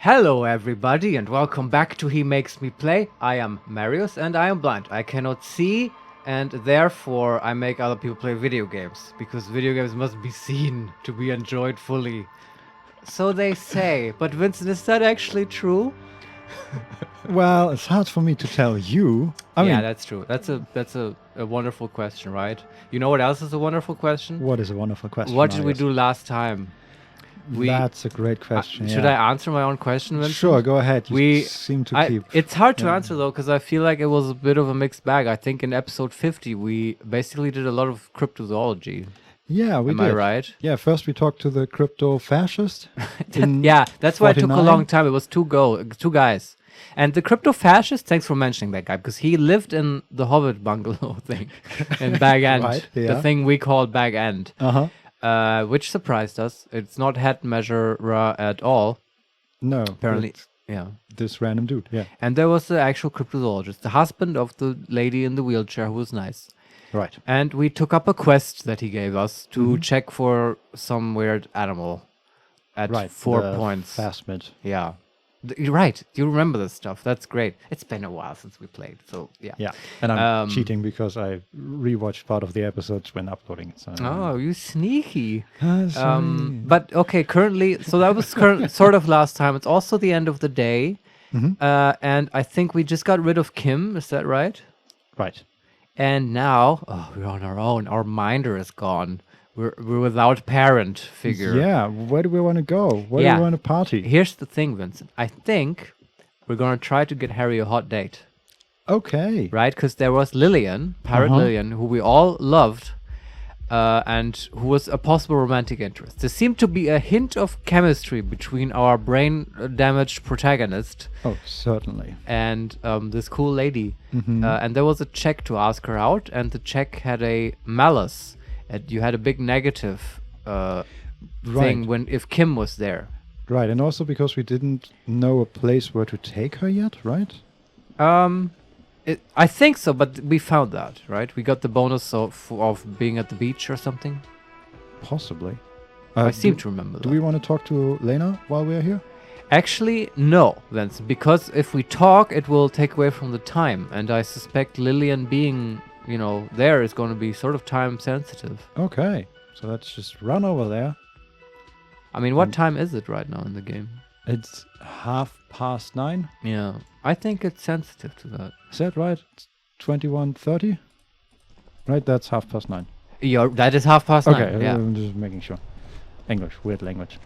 Hello everybody and welcome back to He Makes Me Play. I am Marius and I am blind. I cannot see and therefore I make other people play video games because video games must be seen to be enjoyed fully. So they say, but Vincent, is that actually true? Well, it's hard for me to tell you. I mean, that's true. That's a wonderful question, right? You know what else is a wonderful question? what is a wonderful question? What did we Marius? do last time? That's a great question. Should I answer my own question, Vincent? Sure, go ahead. You seem to keep. It's hard to answer though, because I feel like it was a bit of a mixed bag. I think in episode 50 we basically did a lot of cryptozoology. Yeah, we Am did. I right? Yeah, first we talked to the crypto fascist. Yeah, that's why it took a 49. long time. It was two guys. And the crypto fascist, thanks for mentioning that guy, because he lived in the Hobbit bungalow thing in Bag End, Right, the yeah. thing we call Bag End. Uh-huh. Which surprised us. It's not head measurer at all. No. Apparently, it's yeah. This random dude, yeah. And there was the actual cryptozoologist, the husband of the lady in the wheelchair who was nice. Right. And we took up a quest that he gave us to check for some weird animal at Right. 4 the points. Phasmid. Yeah. You're right. You remember this stuff. That's great. It's been a while since we played. So, yeah. Yeah. And I'm Um, cheating because I rewatched part of the episodes when uploading it. So Oh, you sneaky. sorry. But okay, currently, so that was sort of last time. It's also the end of the day. And I think we just got rid of Kim. Is that right? Right. And now, we're on our own. Our minder is gone. We're without parent figure. Yeah. Where do we want to go? Where do we want to party? Here's the thing, Vincent. I think we're going to try to get Harry a hot date. Okay. Right? Because there was Lilienne, Pirate Lilienne, who we all loved, and who was a possible romantic interest. There seemed to be a hint of chemistry between our brain-damaged protagonist Oh, certainly. and this cool lady. And there was a check to ask her out, and the check had a malus. You had a big negative thing if Kim was there. Right, and also because we didn't know a place where to take her yet, right? I think so, but we found that, right? We got the bonus of being at the beach or something. Possibly. I seem to remember that. Do we want to talk to Lena while we're here? Actually, no, Vincent, because if we talk, it will take away from the time, and I suspect Lilian being, there is going to be sort of time sensitive. Okay, so let's just run over there. I mean, what time is it right now in the game? It's 9:30. Yeah, I think it's sensitive to that. Is that right? It's 21:30? Right, that's 9:30. Yeah, that is 9:30. Okay, Yeah. I'm just making sure. English, weird language.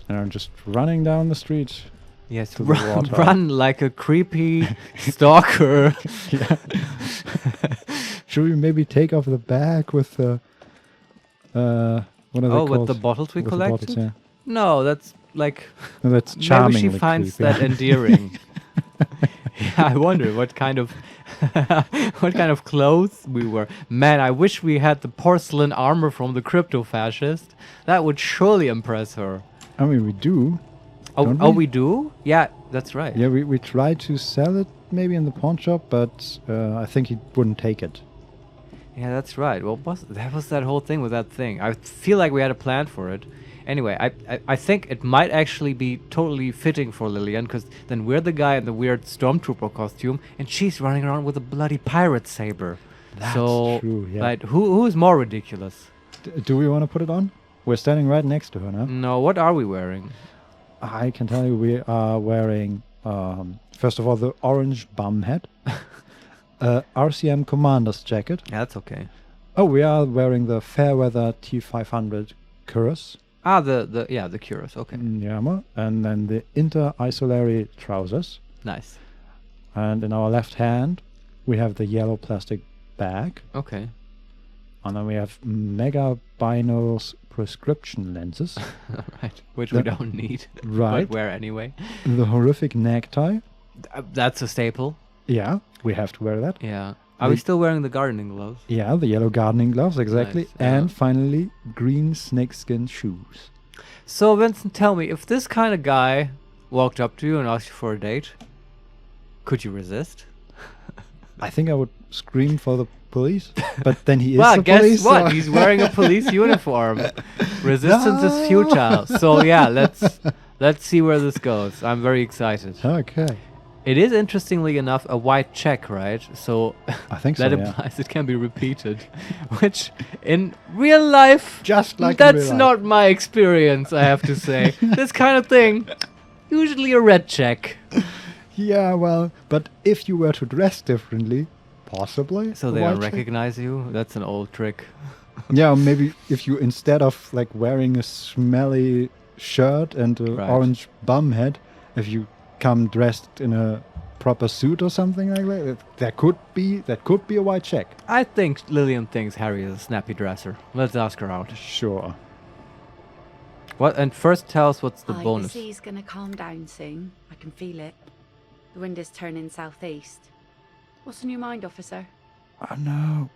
And I'm just running down the street. Yes, to the water. run like a creepy stalker. Yeah. Should we maybe take off the bag with the what are they called? With the bottles we With the collected? bottles, yeah. No, that's like... No, that's charmingly Maybe she finds creepy. that endearing. Yeah, I wonder what kind of clothes we were. Man, I wish we had the porcelain armor from the crypto fascist. That would surely impress her. I mean, we do. Oh, Don't we do? Yeah, that's right. Yeah, we tried to sell it maybe in the pawn shop, but I think he wouldn't take it. Yeah, that's right. Well, that was that whole thing with that thing. I feel like we had a plan for it. Anyway, I think it might actually be totally fitting for Lilienne, because then we're the guy in the weird stormtrooper costume, and she's running around with a bloody pirate saber. That's so, true, yeah. Like, who is more ridiculous? Do we want to put it on? We're standing right next to her now. No, what are we wearing? I can tell you we are wearing, first of all, the orange bum hat, RCM commander's jacket. Yeah, that's okay. Oh, we are wearing the Fairweather T500 cuirass. Ah, the Curious, okay. Yeah, and then the inter-isolary trousers. Nice. And in our left hand, we have the yellow plastic bag. Okay. And then we have Mega Binals prescription lenses. Right, which we don't need. Right. But wear anyway. The horrific necktie. That's a staple. Yeah, we have to wear that. Yeah. Are we still wearing the gardening gloves? Yeah, the yellow gardening gloves, exactly. Nice, yeah. And finally, green snakeskin shoes. So, Vincent, tell me, if this kind of guy walked up to you and asked you for a date, could you resist? I think I would scream for the police, but then he is Well, the guess police. what? so- He's wearing a police uniform. Resistance is futile. So yeah, Let's see where this goes. I'm very excited. Okay. It is, interestingly enough, a white check, right? So I think that so, yeah. implies it can be repeated, which in real life, Just like in that's real life. not my experience, I have to say. This kind of thing, usually a red check. Yeah, well, but if you were to dress differently, possibly. So a they white don't check. recognize you? That's an old trick. Yeah, or maybe if you, instead of like wearing a smelly shirt and an Right. orange bum head, if you come dressed in a proper suit or something like that, that could be a white check. I think Lilienne thinks Harry is a snappy dresser. Let's ask her out. Sure. What? And first tell us what's the The bonus. sea's gonna calm down soon. I can feel it. The wind is turning southeast. What's on your mind, officer? Oh no.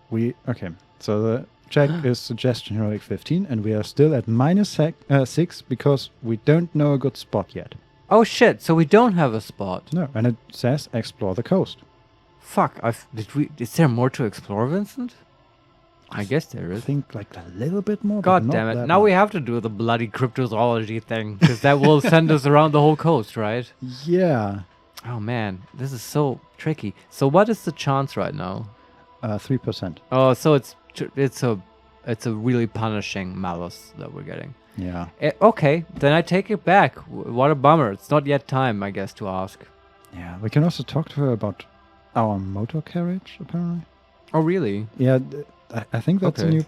Okay. So the check is suggestion heroic 15, and we are still at -6 because we don't know a good spot yet. Oh shit! So we don't have a spot. No, and it says explore the coast. Fuck! Is there more to explore, Vincent? I guess there I is. think like a little bit more. but God not damn it! that Now we much. have to do the bloody cryptozoology thing because that will send us around the whole coast, right? Yeah. Oh man, this is so tricky. So what is the chance right now? 3%. Oh, so it's a really punishing malice that we're getting. Yeah. Okay, then I take it back. What a bummer. It's not yet time, I guess, to ask. Yeah. We can also talk to her about our motor carriage, apparently. Oh, really? Yeah. I think that's a Okay. new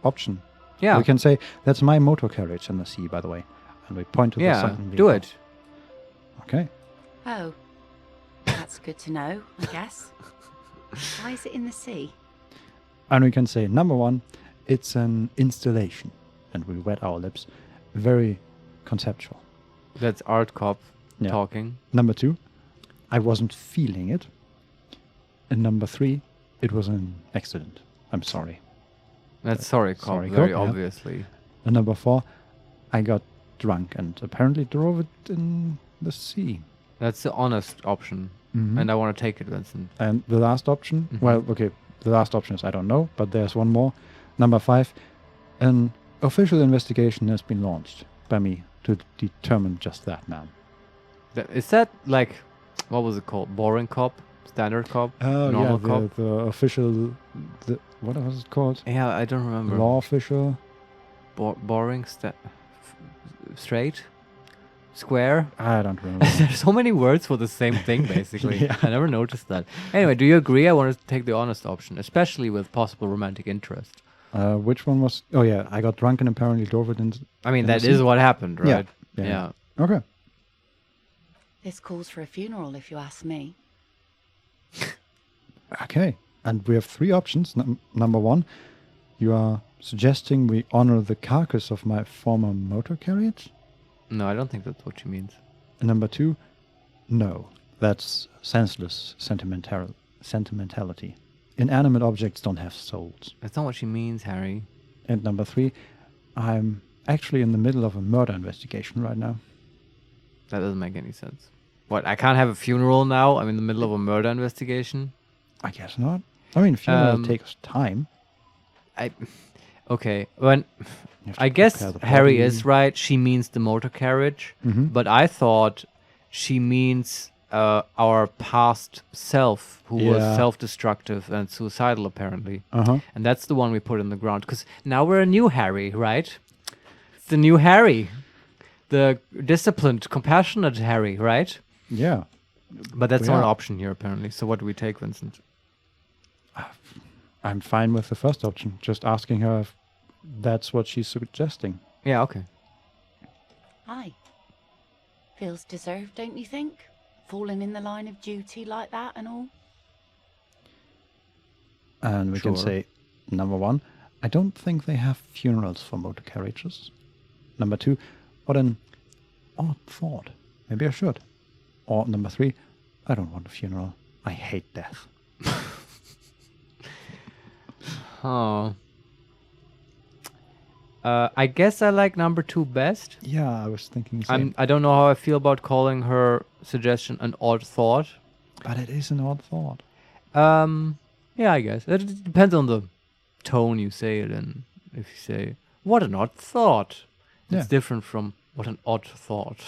option. Yeah. We can say, that's my motor carriage in the sea, by the way. And we point to the Yeah, sunken do vehicle. it. Okay. Oh, that's good to know, I guess. Why is it in the sea? And we can say, number 1, it's an installation. And we wet our lips. Very conceptual. That's Art Cop Yeah. talking. Number 2, I wasn't feeling it. And number 3, it was an accident. I'm sorry. That's Sorry Cop, Sorry very Cop, yeah. obviously. And number 4, I got drunk and apparently drove it in the sea. That's the honest option. Mhm. And I want to take it, Vincent. And the last option, Mhm. well, okay, the last option is I don't know, but there's one more. Number 5, an official investigation has been launched by me to determine just that, man. Is that like, what was it called? Boring Cop? Standard Cop? Oh, Normal yeah, cop? the official, what was it called? Yeah, I don't remember. Law official? Boring? Straight? Square? I don't remember. There's so many words for the same thing, basically. Yeah. I never noticed that. Anyway, do you agree? I want to take the honest option, especially with possible romantic interest. Which one was? Oh yeah, I got drunk and apparently drove it in. I mean, In the that is sea? what happened, Yeah. right? Yeah. Okay. This calls for a funeral, if you ask me. Okay. And we have 3 options. Number 1, you are suggesting we honor the carcass of my former motor carriage. No, I don't think that's what she means. And number 2, no, that's senseless sentimentality. Inanimate objects don't have souls. That's not what she means, Harry. And number 3, I'm actually in the middle of a murder investigation right now. That doesn't make any sense. What, I can't have a funeral now? I'm in the middle of a murder investigation? I guess not. I mean, funeral Um, takes time. Okay, when You have to I guess prepare the Harry body. is right. She means the motor carriage, Mhm. but I thought she means our past self, who was Yeah. self-destructive and suicidal, apparently. Uh-huh. And that's the one we put in the ground. Because now we're a new Harry, right? It's the new Harry. The disciplined, compassionate Harry, right? Yeah. But that's not an Yeah. option here, apparently. So what do we take, Vincent? I'm fine with the first option. Just asking her if that's what she's suggesting. Yeah, okay. Aye. Feels deserved, don't you think? Falling in the line of duty like that and all. And we can Sure. say, number 1, I don't think they have funerals for motor carriages. Number 2, what an odd thought. Maybe I should. Or number 3, I don't want a funeral. I hate death. Oh. I guess I like number 2 best. Yeah, I was thinking the same. I don't know how I feel about calling her suggestion an odd thought. But it is an odd thought. Yeah, I guess. It depends on the tone you say it in. If you say, what an odd thought. It's Yeah. different from, What an odd thought.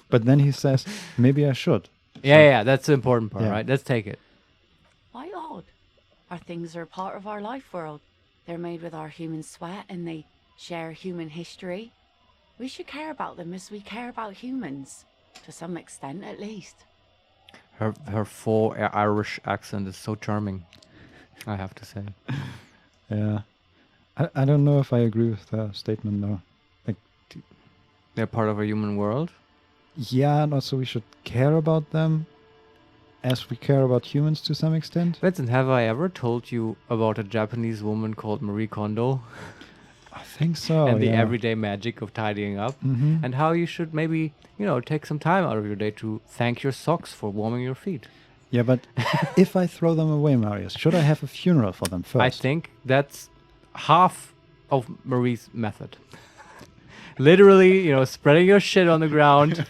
But then he says, maybe I should. Yeah, that's the important part, Yeah. right? Let's take it. Why odd? Our things are part of our life world. They're made with our human sweat and they share human history. We should care about them as we care about humans. To some extent, at least. Her full Irish accent is so charming, I have to say. Yeah. I don't know if I agree with the statement, though. Like, They're part of a human world. yeah, and also we should care about them as we care about humans to some extent. Vincent, have I ever told you about a Japanese woman called Marie Kondo I think so. and the yeah. everyday magic of tidying up? Mhm. And how you should maybe, take some time out of your day to thank your socks for warming your feet. Yeah, but if I throw them away, Marius, should I have a funeral for them first? I think that's half of Marie's method. Literally, spreading your shit on the ground,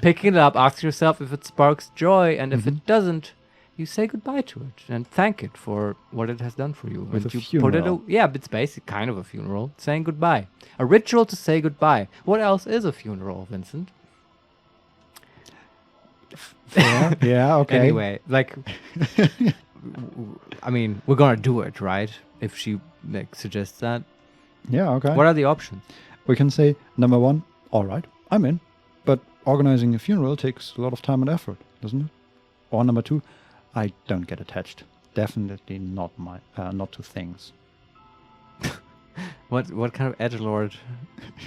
picking it up, asking yourself if it sparks joy, and if it doesn't, you say goodbye to it and thank it for what it has done for you. With and a you put it funeral. yeah, it's basic kind of a funeral, saying goodbye. A ritual to say goodbye. What else is a funeral, Vincent? Yeah, yeah, okay. Anyway, I mean, we're gonna do it, right? If she suggests that. Yeah, okay. What are the options? We can say, number one, all right, I'm in. But organizing a funeral takes a lot of time and effort, doesn't it? Or number two, I don't get attached. Definitely not not to things. What kind of edgelord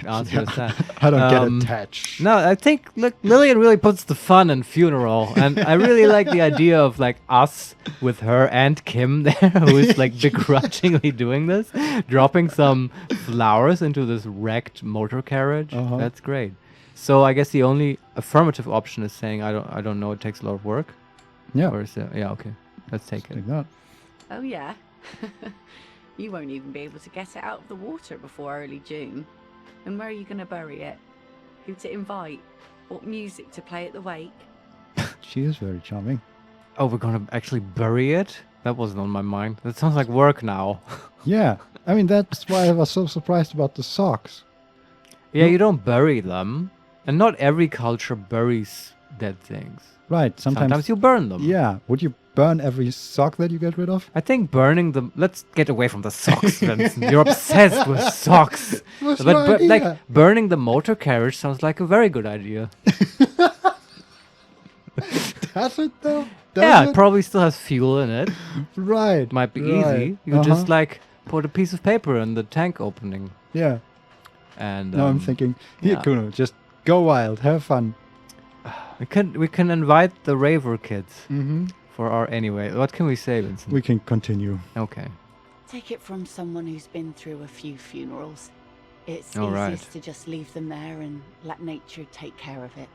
answer is that? I don't Um, get attached. No, I think Lilienne really puts the fun in funeral, and I really like the idea of us with her and Kim there, who is begrudgingly doing this, dropping some flowers into this wrecked motor carriage. Uh-huh. That's great. So I guess the only affirmative option is saying I don't know. It takes a lot of work. Yeah, Or is it? Yeah, okay. Let's take it. like that. Oh, yeah. You won't even be able to get it out of the water before early June. And where are you going to bury it? Who to invite? What music to play at the wake? She is very charming. Oh, we're gonna actually bury it? That wasn't on my mind. That sounds like work now. Yeah, I mean, that's why I was so surprised about the socks. Yeah, you don't bury them. And not every culture buries dead things. Right, Sometimes you burn them. Yeah, would you burn every sock that you get rid of? I think burning them. Let's get away from the socks, Vincent. You're obsessed with socks. What's But my idea? burning the motor carriage sounds like a very good idea. Does it though? Yeah, Does it probably still has fuel in it. Right. It might be right. easy. You just put a piece of paper in the tank opening. Yeah. And Now I'm thinking, here, yeah. Kuno, just go wild, have fun. we can invite the raver kids Mm-hmm. for our anyway. What can we say, Vincent? We can continue. Okay. Take it from someone who's been through a few funerals. It's All easiest right. to just leave them there and let nature take care of it.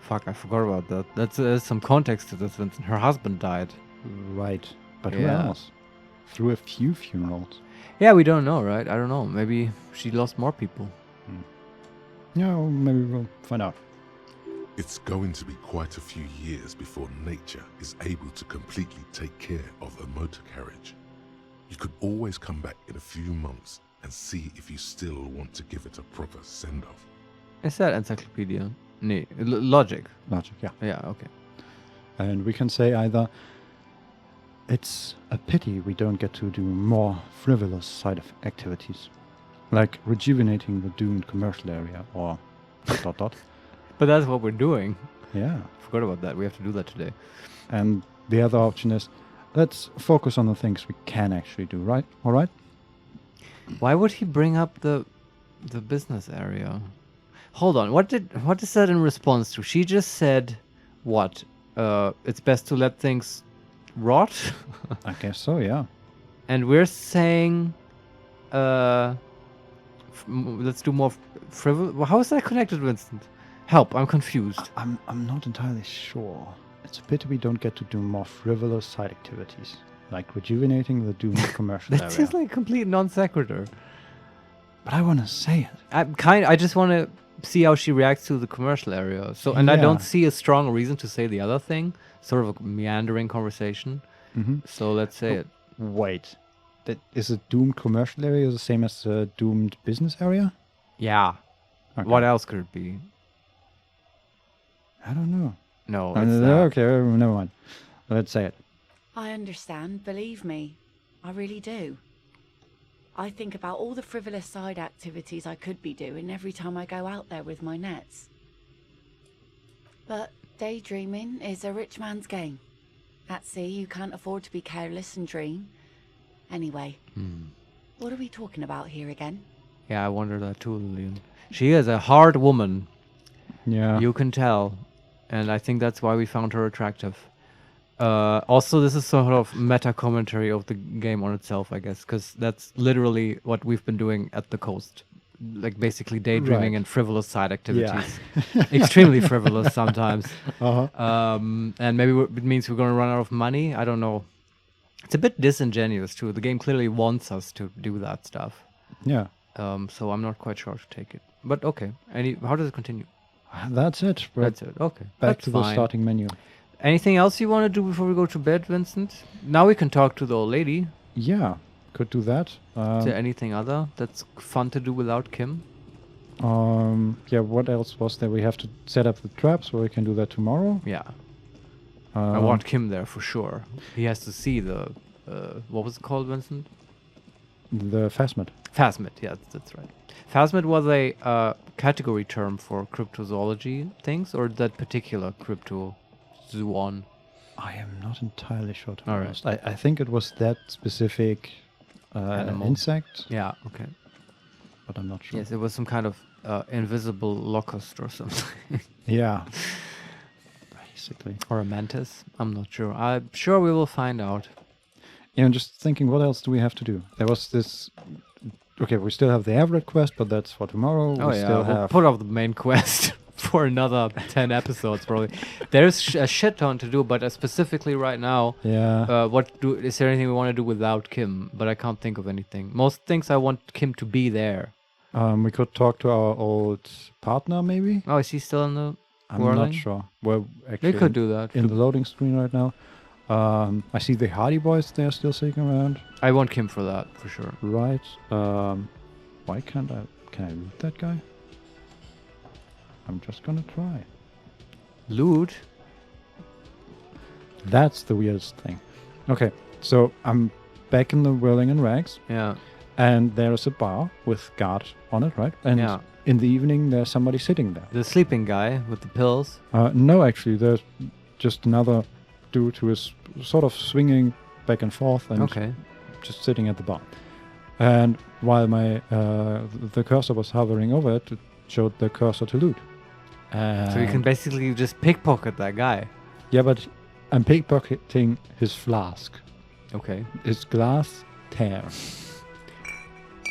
Fuck, I forgot about that. That's some context to this, Vincent. Her husband died. Right. But who Yeah. else? Through a few funerals. Yeah, we don't know, right? I don't know. Maybe she lost more people. Yeah, well, maybe we'll find out. It's going to be quite a few years before nature is able to completely take care of a motor carriage. You could always come back in a few months and see if you still want to give it a proper send-off. Is that encyclopedia? Nee, logic. Logic, yeah. Yeah, okay. And we can say either it's a pity we don't get to do more frivolous side of activities, like rejuvenating the doomed commercial area or ... But that's what we're doing. Yeah. Forgot about that. We have to do that today. And the other option is let's focus on the things we can actually do, right? All right? Why would he bring up the business area? Hold on. What is that in response to? She just said what? It's best to let things rot? I guess so, yeah. And we're saying let's do more frivolous. How is that connected, Vincent? Help, I'm confused. I'm not entirely sure. It's a pity we don't get to do more frivolous side activities, like rejuvenating the doomed commercial That area. seems like a complete non sequitur. But I want to say it. I just want to see how she reacts to the commercial area. So, and I don't Yeah. see a strong reason to say the other thing. Sort of a meandering conversation. Mm-hmm. So let's say it. Wait. Is a doomed commercial area the same as a doomed business area? Yeah. Okay. What else could it be? I don't know. No, it's not. Okay, never mind. Let's say it. I understand, believe me. I really do. I think about all the frivolous side activities I could be doing every time I go out there with my nets. But daydreaming is a rich man's game. At sea, you can't afford to be careless and dream. Anyway, what are we talking about here again? Yeah, I wonder that too, Lilienne. She is a hard woman. Yeah. You can tell. And I think that's why we found her attractive. Also, this is sort of meta commentary of the game on itself, I guess, because that's literally what we've been doing at the coast. Like basically daydreaming Right. and frivolous side activities. Extremely frivolous sometimes. Uh-huh. And maybe it means we're going to run out of money. I don't know. It's a bit disingenuous too. The game clearly wants us to do that stuff. Yeah. So I'm not quite sure how to take it. But okay. How does it continue? That's it. We're That's it. Okay. back That's to the fine. starting menu. Anything else you want to do before we go to bed, Vincent? Now we can talk to the old lady. Yeah, could do that. Is there anything other that's fun to do without Kim? Yeah, what else was there? We have to set up the traps, so we can do that tomorrow. Yeah. I want Kim there for sure. He has to see the... what was it called, Vincent? The phasmid. Phasmid, yeah, that's right. Phasmid was a category term for cryptozoology things, or that particular cryptozoon? I am not entirely sure, to be All right. honest. I think it was that specific Animal. insect, Yeah, okay. but I'm not sure. Yes, it was some kind of invisible locust or something. Yeah. Basically. Or a mantis. I'm not sure. I'm sure we will find out. Yeah, I'm just thinking, what else do we have to do? There was this... Okay, we still have the Everett quest, but that's for tomorrow. Oh we yeah, still we'll have... put off the main quest for another 10 episodes probably. There's a shit ton to do, but specifically right now, Yeah. is there anything we want to do without Kim? But I can't think of anything. Most things I want Kim to be there. We could talk to our old partner, maybe? Oh, is he still in the I'm Whirling? not sure. Well, We actually, could do that. in the loading screen right now. I see the Hardy Boys, they're still sitting around. I want Kim for that, for sure. Right. Why can't I... Can I loot that guy? I'm just gonna try. Loot? That's the weirdest thing. Okay, so I'm back in the Whirling and Rags, Yeah. and there's a bar with guard on it, right? And Yeah. in the evening, there's somebody sitting there. The sleeping guy with the pills. No, actually, there's just another dude who is sort of swinging back and forth and Okay. just sitting at the bar. And while my the cursor was hovering over it, it showed the cursor to loot. So you can basically just pickpocket that guy. Yeah, but I'm pickpocketing his flask. Okay. His glass tear.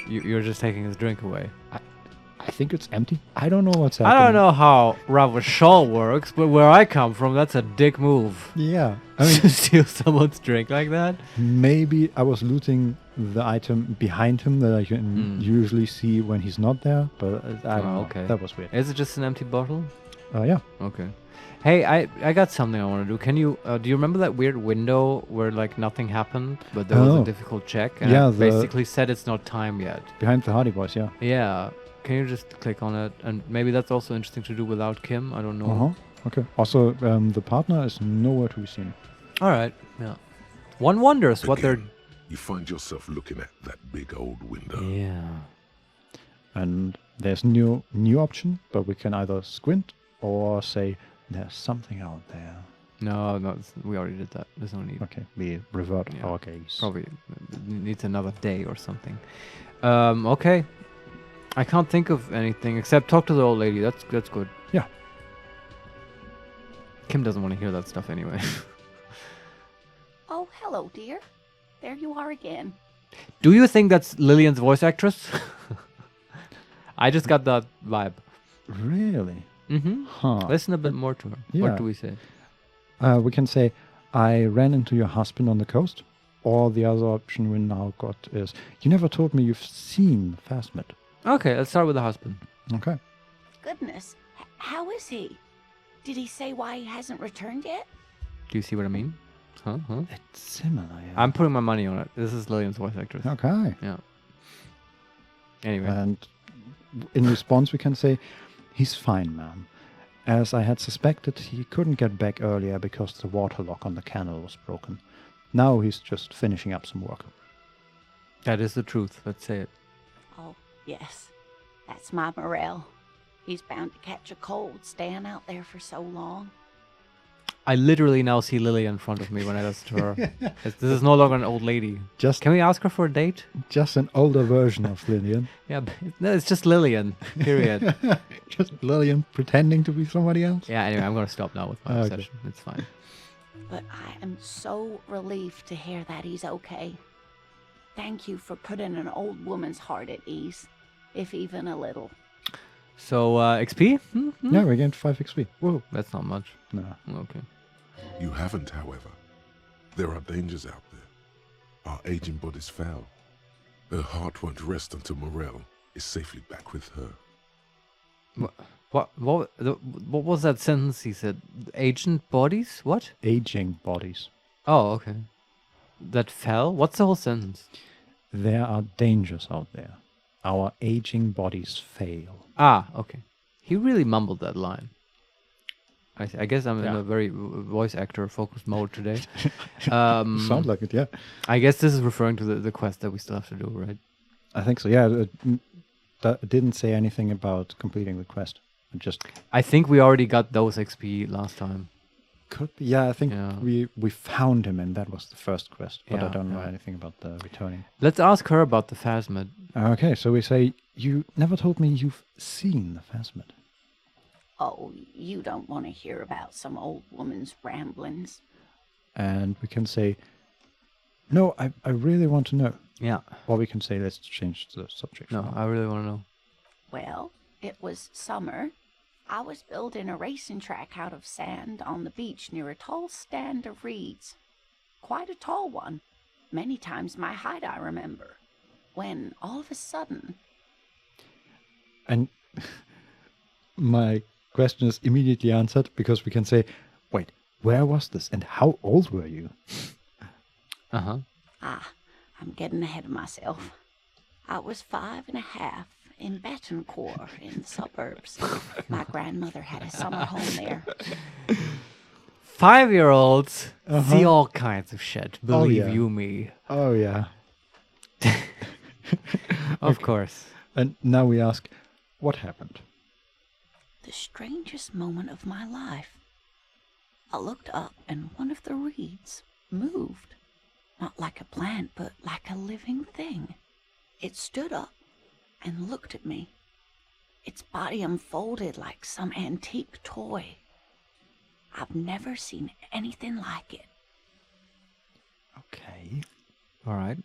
You're just taking his drink away. I think it's empty. I don't know what's I happening. don't know how Ravachol works, but where I come from, that's a dick move. Yeah. I To mean, steal someone's drink like that? maybe I was looting the item behind him that I can usually see when he's not there, but I don't know. Okay. That was weird. Is it just an empty bottle? Yeah. Okay. Hey, I got something I want to do. Can you, do you remember that weird window where like nothing happened, but there was Oh. a difficult check? And Yeah, it basically said it's not time yet. Behind the Hardy Boys, yeah. Yeah. Can you just click on it? And maybe that's also interesting to do without Kim. I don't know. Uh-huh. Okay. Also, the partner is nowhere to be seen. All right. Yeah. One wonders what they're... Again, you find yourself looking at that big old window. Yeah. And there's new option, but we can either squint or say there's something out there. No, we already did that. There's no need. Okay, we revert Yeah. our gaze. Probably needs another day or something. Okay. I can't think of anything except talk to the old lady. That's good. Yeah. Kim doesn't want to hear that stuff anyway. Oh, hello, dear. There you are again. Do you think that's Lilien's voice actress? I just got that vibe. Really? Mm-hmm. Huh. Listen a bit more to her. Yeah. What do we say? We can say, I ran into your husband on the coast. Or the other option we now got is, you never told me you've seen Phasmid. Okay, let's start with the husband. Okay. Goodness, how is he? Did he say why he hasn't returned yet? Do you see what I mean? Huh? It's similar, yeah. I'm putting my money on it. This is Lilien's voice actress. Okay. Yeah. Anyway. And in response, we can say, he's fine, ma'am. As I had suspected, he couldn't get back earlier because the water lock on the canal was broken. Now he's just finishing up some work. That is the truth. Let's say it. Oh, yes. That's my Morell. He's bound to catch a cold staying out there for so long. I literally now see Lily in front of me when I listen to her. This is no longer an old lady. Can we ask her for a date? Just an older version of Lilienne. Yeah, no, it's just Lilienne. Period. Just Lilienne pretending to be somebody else? Yeah, anyway, I'm going to stop now with my obsession. It's fine. But I am so relieved to hear that he's okay. Thank you for putting an old woman's heart at ease, if even a little. So, XP? Yeah, we gained 5 XP. Whoa. That's not much. No. Okay. You haven't, however. There are dangers out there. Our aging bodies fail. Her heart won't rest until Morell is safely back with her. What was that sentence he said? Agent bodies? What? Aging bodies. Oh, okay. That fell? What's the whole sentence? There are dangers out there. Our aging bodies fail. Ah, okay. He really mumbled that line. I guess I'm in a very voice actor focused mode today. Sound like it, yeah. I guess this is referring to the quest that we still have to do, right? I think so, yeah. That didn't say anything about completing the quest. I think we already got those XP last time. Could be, yeah. I think we found him, and that was the first quest. But Yeah, I don't know anything about the returning. Let's ask her about the phasmid. Okay, so we say, you never told me you've seen the phasmid. Oh, you don't want to hear about some old woman's ramblings. And we can say, no, I really want to know. Yeah. Or we can say, let's change the subject. No, I really want to know. Well, it was summer. I was building a racing track out of sand on the beach near a tall stand of reeds. Quite a tall one. Many times my height, I remember. When all of a sudden... And my question is immediately answered because we can say, wait, where was this and how old were you? Uh-huh. I'm getting ahead of myself. I was 5.5 in Betancourt in the suburbs. My grandmother had a summer home there. 5-year-olds see all kinds of shit. Believe you me. Oh, yeah. Of course. And now we ask, what happened? The strangest moment of my life. I looked up and one of the reeds moved. Not like a plant, but like a living thing. It stood up and looked at me. Its body unfolded like some antique toy. I've never seen anything like it. Okay. All right.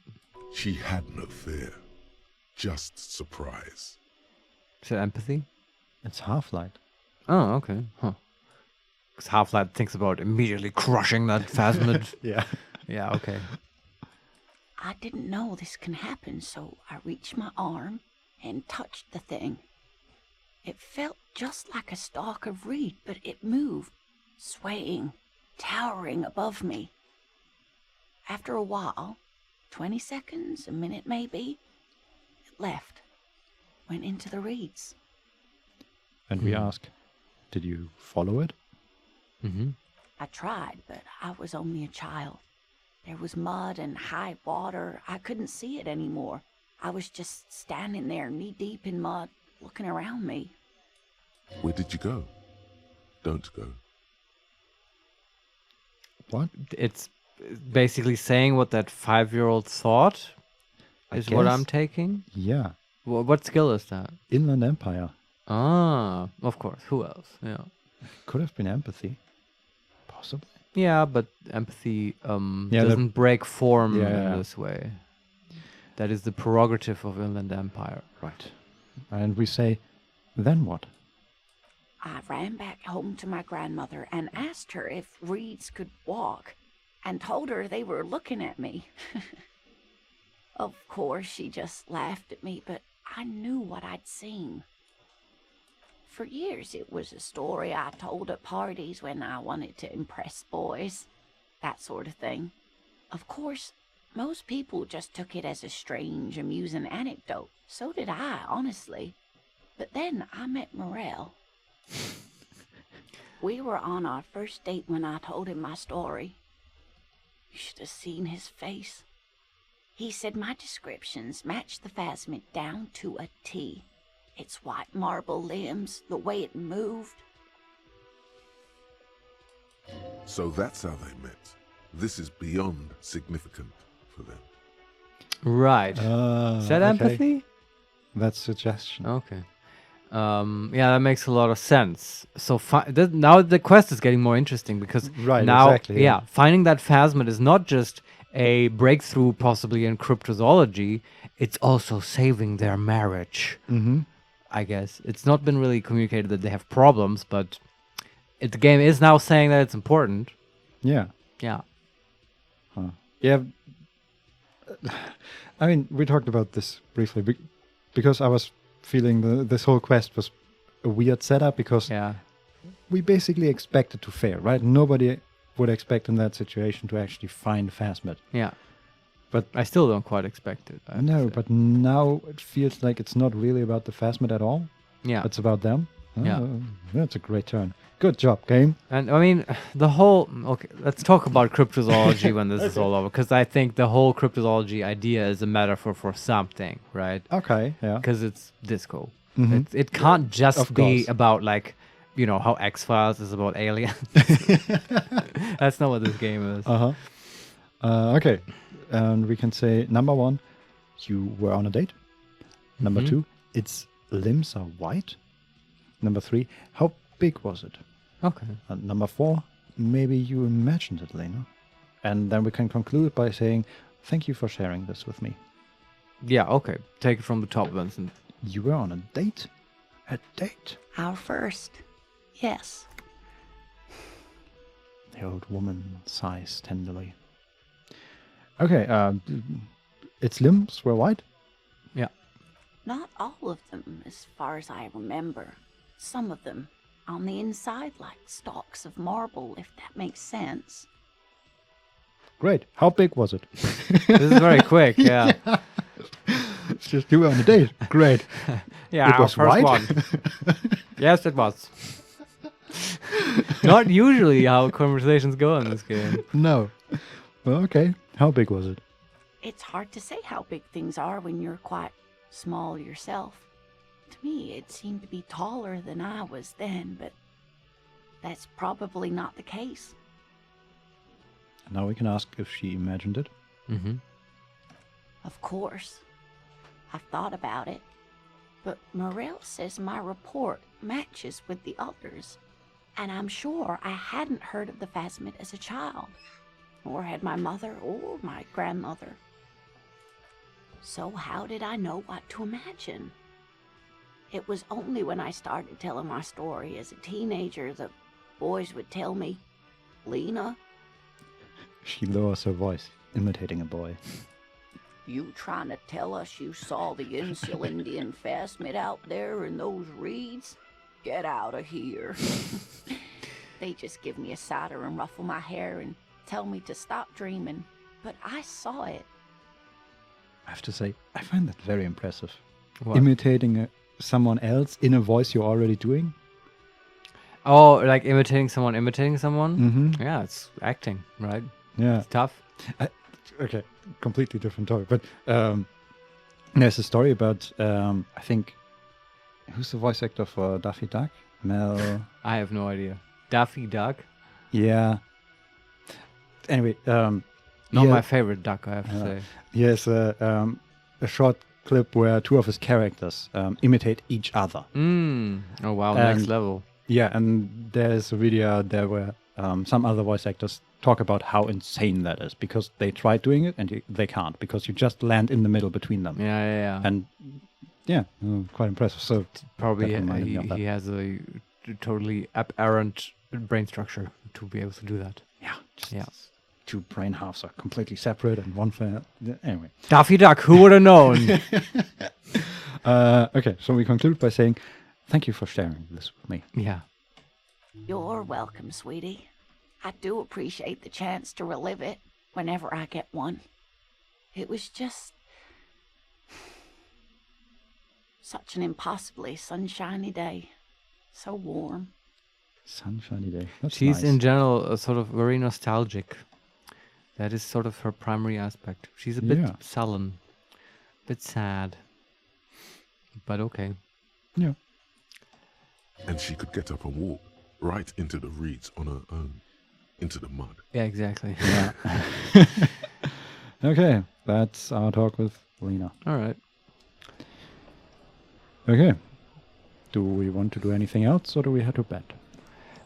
She had no fear, just surprise. Is it empathy? It's Half-Light. Oh, okay. Huh. Because Half-Light thinks about immediately crushing that phasmid. Yeah. Yeah, okay. I didn't know this can happen, so I reached my arm and touched the thing. It felt just like a stalk of reed, but it moved, swaying, towering above me. After a while, 20 seconds, a minute maybe, it left, went into the reeds. And we ask, did you follow it? Mm-hmm. I tried, but I was only a child. There was mud and high water. I couldn't see it anymore. I was just standing there knee-deep in mud, looking around me. Where did you go? Don't go. What? It's basically saying what that 5-year-old thought is what I'm taking. Yeah. What skill is that? Inland Empire. Ah, of course. Who else? Yeah. Could have been empathy. Possibly. Yeah, but empathy doesn't break form in this way. That is the prerogative of Inland Empire. Right. And we say, then what? I ran back home to my grandmother and asked her if reeds could walk, and told her they were looking at me. Of course, she just laughed at me, but I knew what I'd seen. For years, it was a story I told at parties when I wanted to impress boys, that sort of thing. Of course, most people just took it as a strange, amusing anecdote. So did I, honestly. But then I met Morell. We were on our first date when I told him my story. You should have seen his face. He said my descriptions matched the phasmid down to a T. Its white marble limbs, the way it moved. So that's how they met. This is beyond significant for them. Right. Is that okay. empathy? That's suggestion. Okay. Yeah, that makes a lot of sense. So now the quest is getting more interesting because Right, now, exactly, yeah. finding that phasmid is not just a breakthrough possibly in cryptozoology, it's also saving their marriage. Mm-hmm. I guess. It's not been really communicated that they have problems, but the game is now saying that it's important. Yeah. Yeah. Huh. Yeah. I mean, we talked about this briefly because I was feeling this whole quest was a weird setup because Yeah. we basically expected to fail, right? Nobody would expect in that situation to actually find phasmid. Yeah. But I still don't quite expect it. I have to no, say. but now it feels like it's not really about the phasmid at all. Yeah. It's about them. Yeah. That's a great turn. Good job, game. And I mean, the whole. Okay, let's talk about cryptozoology when this is all over, because I think the whole cryptozoology idea is a metaphor for something, right? Okay, yeah. Because it's disco. Mhm. It can't just Of be course. about, like, you know, how X-Files is about aliens. That's not what this game is. Uh-huh. Okay. And we can say, number 1, you were on a date. Number Mhm. 2, its limbs are white. Number 3, how big was it? Okay. And number 4, maybe you imagined it, Lena. And then we can conclude by saying, thank you for sharing this with me. Yeah, okay. Take it from the top, Vincent. You were on a date? A date? Our first. Yes. The old woman sighs tenderly. Okay, its limbs were white? Yeah. Not all of them, as far as I remember. Some of them on the inside like stalks of marble, if that makes sense. Great. How big was it? This is very quick, yeah. It's just you were on a date. Great. Yeah, It our was first white? one. Yes, it was. Not usually how conversations go in this game. No. Well, okay. How big was it? It's hard to say how big things are when you're quite small yourself. To me, it seemed to be taller than I was then, but that's probably not the case. Now we can ask if she imagined it. Mm-hmm. Of course. I've thought about it. But Morell says my report matches with the others. And I'm sure I hadn't heard of the phasmid as a child. Nor had my mother or my grandmother. So how did I know what to imagine? It was only when I started telling my story as a teenager that boys would tell me, Lena, She lowers her voice, imitating a boy. you trying to tell us you saw the Insulindian phasmid out there in those reeds? Get out of here. They just give me a cider and ruffle my hair and tell me to stop dreaming. But I saw it. I have to say, I find that very impressive. What? Imitating someone else in a voice you're already doing. Oh, like imitating someone imitating someone? Mm-hmm. Yeah, it's acting, right? Yeah. It's tough. Okay, completely different topic. But there's a story about, I think, who's the voice actor for Daffy Duck? Mel. I have no idea. Daffy Duck? Yeah. Anyway, Not yeah, my favorite duck, I have to say. he has a short clip where two of his characters imitate each other. Oh, wow. And- Next level. Yeah, and there's a video there where some other voice actors talk about how insane that is because they tried doing it and they can't because you just land in the middle between them. Yeah. And yeah, quite impressive. So Probably that reminded me of that. he has a totally aberrant brain structure to be able to do that. yeah, just Yeah. two brain halves are completely separate and one for anyway. Daffy Duck, who would have known? Okay, so we conclude by saying thank you for sharing this with me. Yeah. You're welcome, sweetie. I do appreciate the chance to relive it whenever I get one. It was just Such an impossibly sunshiny day. So warm. Sunshiny day. That's She's nice. in general sort of very nostalgic. That is sort of her primary aspect. She's a bit Yeah. sullen, bit sad, but okay. Yeah. And she could get up and walk right into the reeds on her own, into the mud. Yeah, exactly. Yeah. Okay, that's our talk with Lena. All right. Okay. Do we want to do anything else, or do we head to bed?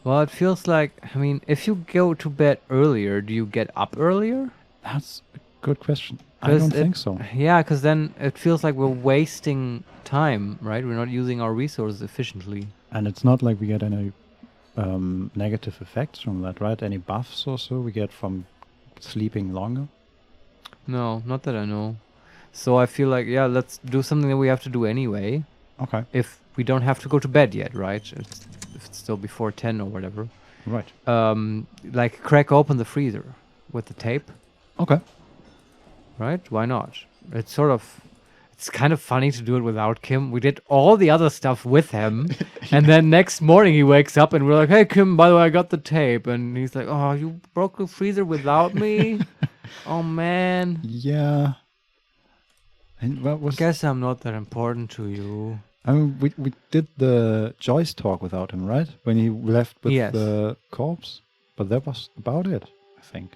Well, it feels like, I mean, if you go to bed earlier, do you get up earlier? That's a good question. I 'Cause don't it- think so. Yeah, because then it feels like we're wasting time, right? We're not using our resources efficiently. And it's not like we get any negative effects from that, right? Any buffs or so we get from sleeping longer? No, not that I know. So I feel like, yeah, let's do something that we have to do anyway. Okay, If we don't have to go to bed yet, right? If it's still before 10 or whatever. right. Like crack open the freezer with the tape, Okay. right? Why not? It's kind of funny to do it without Kim. We did all the other stuff with him. And then next morning he wakes up and we're like, hey, Kim, by the way, I got the tape. And he's like, oh, you broke the freezer without me? Oh, man. Yeah. And what was... Guess I'm not that important to you. I mean, we did the Joyce talk without him, right? When he left with Yes. the corpse. But that was about it, I think.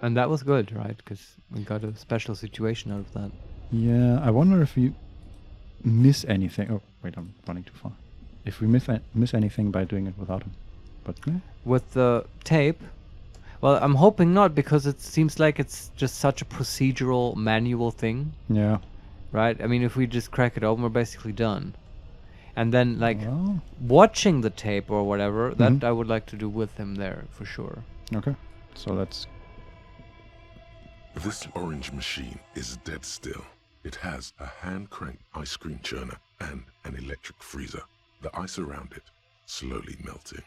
And that was good, right? Because we got a special situation out of that. Yeah, I wonder if we miss anything. Oh, wait, I'm running too far. If we miss anything by doing it without him. But yeah. With the tape, well, I'm hoping not, because it seems like it's just such a procedural, manual thing, Yeah. right? I mean, if we just crack it open, we're basically done. And then, like, Well, watching the tape or whatever, that Mhm. I would like to do with him there, for sure. okay. So let's... This orange machine is dead still. It has a hand-cranked ice cream churner and an electric freezer. The ice around it slowly melting.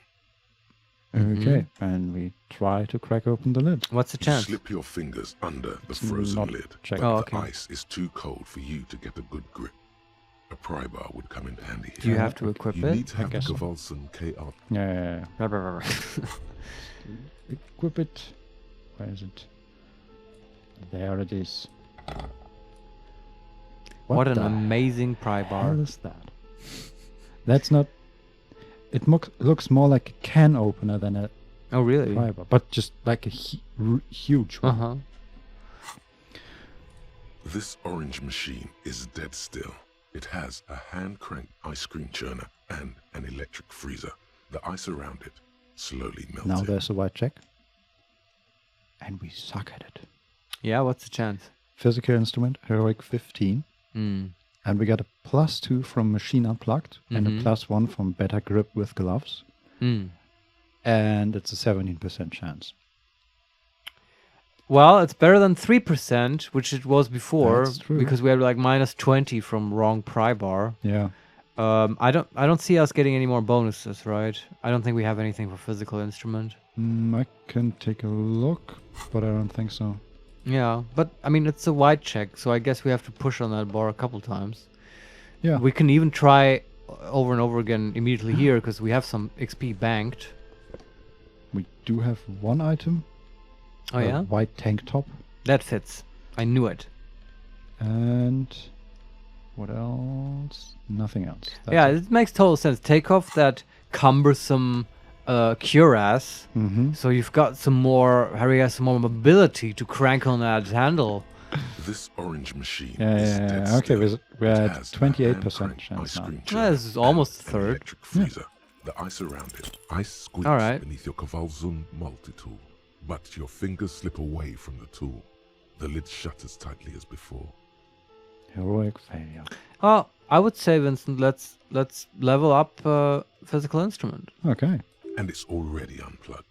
Okay, and we try to crack open the lid. What's the You chance? slip your fingers under the It's frozen not lid, checked. but Oh, the okay. ice is too cold for you to get a good grip. A pry bar would come in handy Do you here. have to equip You it? need to have the guess so. Gewalsen KR. Yeah. Rah, rah, rah, rah. Equip it. Where is it? There it is. What an the amazing pry bar. hell is that? That's not... It looks more like a can opener than a Oh, really? pry bar, but just like a huge one. Uh-huh. This orange machine is dead still. It has a hand-cranked ice cream churner and an electric freezer. The ice around it slowly melting. Now there's a white check. And we suck at it. Yeah, what's the chance? Physical instrument, heroic 15. Mm. And we got a +2 from machine unplugged and a Mhm. +1 from better grip with gloves. Mm. And it's a 17% chance. Well, it's better than 3%, which it was before, That's true. because we had like -20 from wrong pry bar. Yeah. I don't see us getting any more bonuses, right? I don't think we have anything for physical instrument. I can take a look, but I don't think so. Yeah, but I mean it's a white check, so I guess we have to push on that bar a couple times. Yeah. We can even try over and over again immediately here, because we have some XP banked. We do have one item. Oh a yeah, white tank top. that fits. I knew it. And what else? Nothing else. That's Yeah, it makes total sense. Take off that cumbersome cuirass. Mm-hmm. So you've got some more, Harry has some more mobility to crank on that handle. This orange machine Yeah, is yeah, dead yeah. Okay, still. we're It at has a 28% hand-cranked chance ice now. cream Yeah, churner this is almost and a third. an electric freezer. The ice around it. Ice squeaks Alright. beneath your Gewalsen multi-tool, but your fingers slip away from the tool. The lid shutters tightly as before. Heroic failure. Oh, I would say, Vincent, let's level up physical instrument. Okay. And it's already unplugged.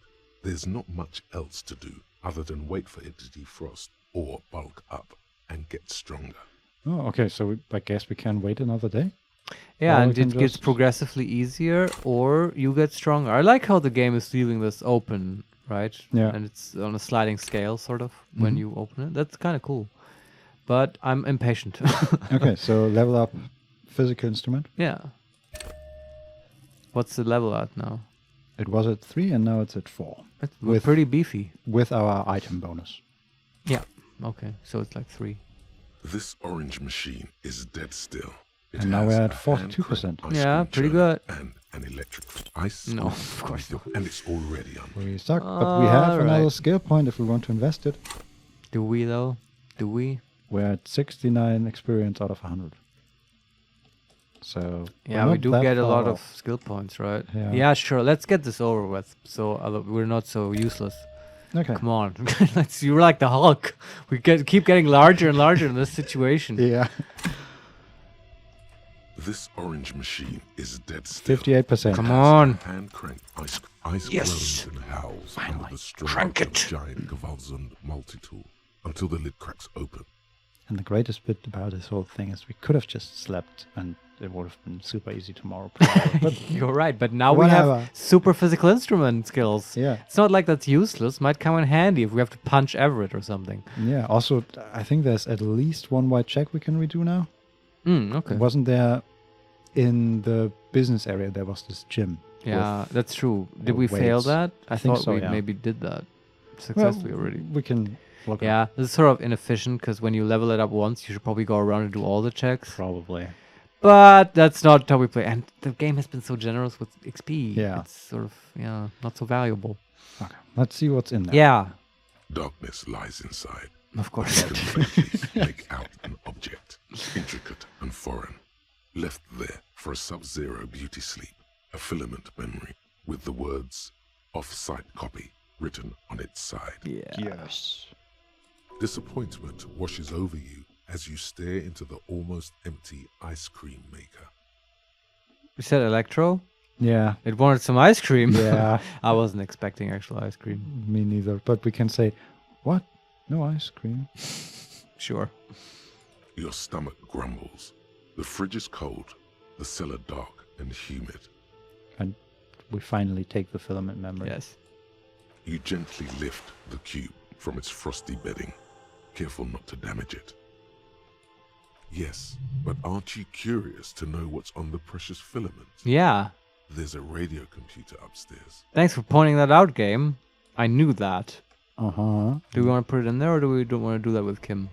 There's not much else to do other than wait for it to defrost or bulk up and get stronger. Oh, okay. So I guess we can wait another day. Yeah, Or we and can it gets just- progressively easier, or you get stronger. I like how the game is leaving this open, right? Yeah. And it's on a sliding scale, sort of, when Mhm. you open it. That's kind of cool. But I'm impatient. Okay, so level up physical instrument. Yeah. What's the level at now? It was at 3 and now it's at 4. We're pretty beefy. With our item bonus. Yeah. Okay. So it's like 3. This orange machine is dead still. It And now has we're at a 42%. hand-cranked ice Yeah, cream pretty churner good. And an electric ice. No, scoop of course not. And it's already on. We suck, but we have another Alright. skill point if we want to invest it. Do we though? Do we? We're at 69 experience out of 100. So Yeah, we're we not do that get a far lot off. of skill points, right? Yeah. Sure. Let's get this over with, so we're not so useless. Okay. Come on, you're like the Hulk. We keep getting larger and larger in this situation. Yeah. This orange machine is dead still. 58%. Come on. Hand crank ice Yes. groans and howls under the strain Crank of it. giant Gewaltsund multi-tool until the lid cracks open. And the greatest bit about this whole thing is we could have just slept and it would have been super easy tomorrow. But You're right, but now we Whatever. have super physical instrument skills. yeah. It's not like that's useless. Might come in handy if we have to punch Everett or something. Yeah. Also, I think there's at least one white check we can redo now. Okay. Wasn't there in the business area, there was this gym? Yeah, that's true. Did with we fail weights. that? I think thought so, we yeah. maybe did that Well, successfully already. we can look at Yeah, this is sort of inefficient because when you level it up once, you should probably go around and do all the checks. probably. But that's not how we play. And the game has been so generous with XP. Yeah. It's sort of, not so valuable. Okay. Let's see what's in there. Yeah, Darkness lies inside. of course. You can faintly make out an object, intricate and foreign, left there for a sub-zero beauty sleep, a filament memory with the words off-site copy written on its side. Yeah. Yes. Disappointment washes over you as you stare into the almost empty ice cream maker. You said Electro? Yeah. It wanted some ice cream. Yeah. I wasn't expecting actual ice cream. Me neither. But we can say, what? No ice cream. Sure. Your stomach grumbles. The fridge is cold, the cellar dark and humid. And we finally take the filament memory. Yes. You gently lift the cube from its frosty bedding, careful not to damage it. Yes, but aren't you curious to know what's on the precious filament? Yeah. There's a radio computer upstairs. Thanks for pointing that out, game. I knew that. Uh-huh. Do we want to put it in there or do we don't want to do that with Kim?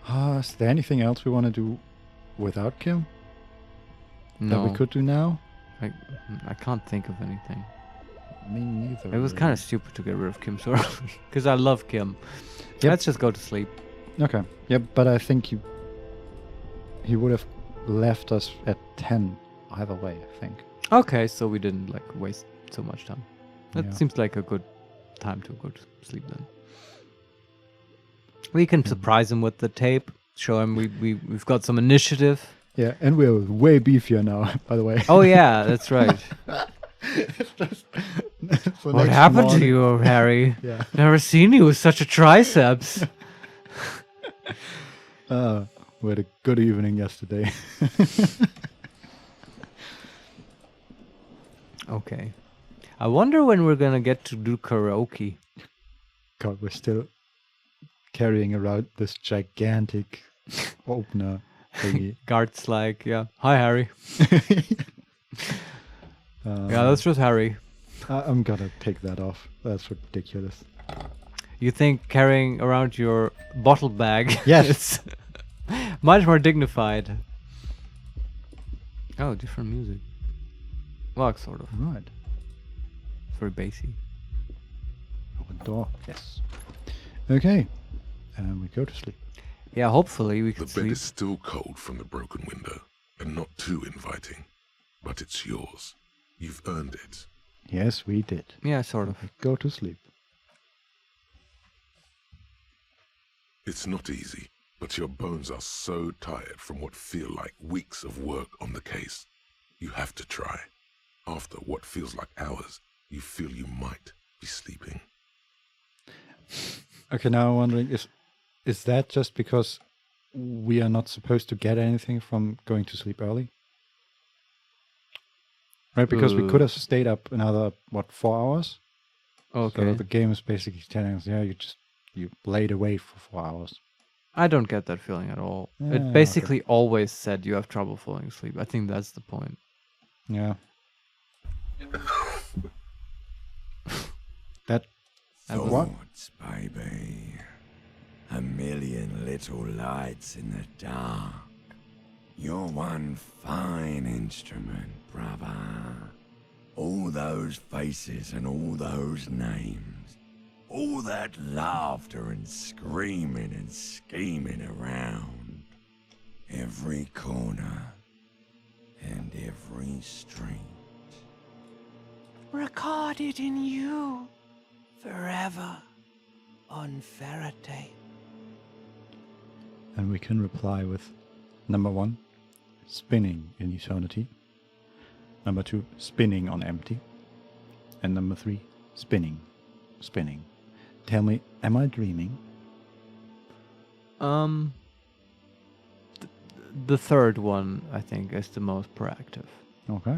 Is there anything else we want to do without Kim No. that we could do now? I can't think of anything. Me neither. It was kind of stupid to get rid of Kim so early. Because I love Kim. Yep. Let's just go to sleep. Okay. Yeah, but I think he would have left us at 10 either way, I think. Okay, so we didn't waste so much time. That Yeah. seems like a good time to go to sleep then. We can surprise him with the tape. Show him we've got some initiative. Yeah, and we're way beefier now, by the way. Oh yeah, that's right. What happened to you, Harry? Yeah. Never seen you with such a triceps. We had a good evening yesterday. Okay. I wonder when we're gonna get to do karaoke. God, we're still carrying around this gigantic opener thingy. Guards like, yeah. Hi, Harry. Yeah, that's just Harry. I'm gonna take that off. That's ridiculous. You think carrying around your bottle bag Yes. is much more dignified. Oh, different music. Well, sort of. Right. It's very bassy. Open door. Yes. Okay. And we go to sleep. Yeah, hopefully we The can bed sleep. is still cold from the broken window, and not too inviting, but it's yours. You've earned it. Yes, we did. Yeah, sort of. We go to sleep. It's not easy, but your bones are so tired from what feel like weeks of work on the case. You have to try. After what feels like hours, you feel you might be sleeping. Okay, now I'm wondering, is that just because we are not supposed to get anything from going to sleep early? Right, because we could have stayed up another, 4 hours? Okay. So the game is basically telling us, yeah, you laid away for 4 hours. I don't get that feeling at all. Yeah, It basically always said you have trouble falling asleep. I think that's the point. Yeah. That. What? Thoughts, baby. A million little lights in the dark. You're one fine instrument, brother. All those faces and all those names. All that laughter and screaming and scheming around. Every corner and every street. Recorded in you forever on Faraday. And we can reply with number 1, spinning in eternity. Number 2, spinning on empty. And number 3, spinning. Tell me, am I dreaming? The third one, I think, is the most proactive. Okay.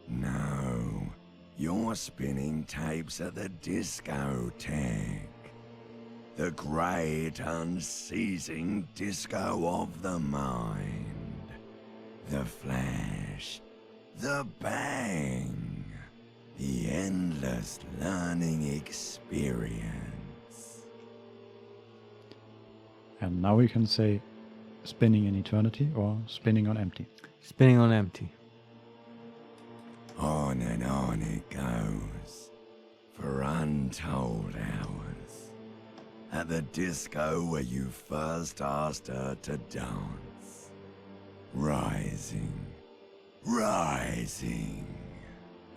No, you're spinning tapes at the discotheque. The great unceasing disco of the mind. The flash, the bang, the endless learning experience. And now we can say spinning in eternity or spinning on empty. Spinning on empty. On and on it goes, for untold hours. At the disco where you first asked her to dance. Rising,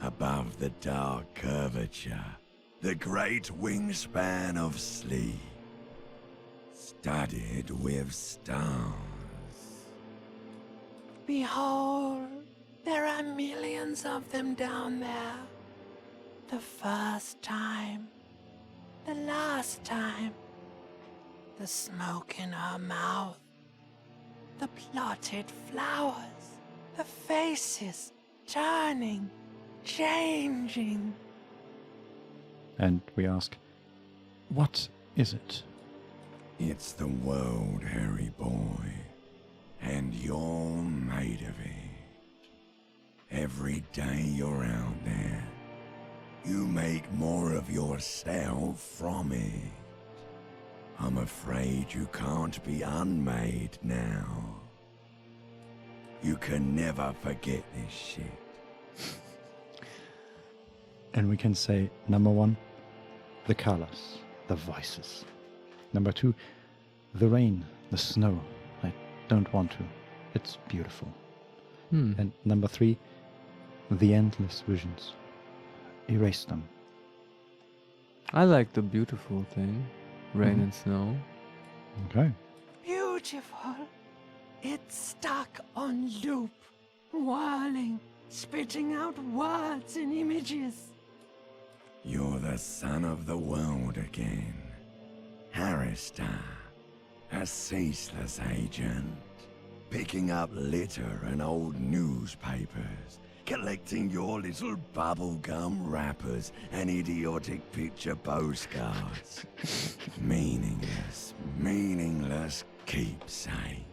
above the dark curvature, the great wingspan of sleep, studded with stars. Behold, there are millions of them down there. The first time, the last time, the smoke in her mouth, the plotted flowers, the faces turning, changing. And we ask, what is it? It's the world, Harry boy, and you're made of it. Every day you're out there, you make more of yourself from it. I'm afraid you can't be unmade now. You can never forget this shit. And we can say, number 1, the colors, the voices. Number 2, the rain, the snow. I don't want to. It's beautiful. And number 3, the endless visions. Erase them. I like the beautiful thing. Rain and snow. Okay. Beautiful. It's stuck on loop, whirling, spitting out words and images. You're the son of the world again. Harrister, a ceaseless agent, picking up litter and old newspapers, collecting your little bubblegum wrappers and idiotic picture postcards. meaningless keepsakes.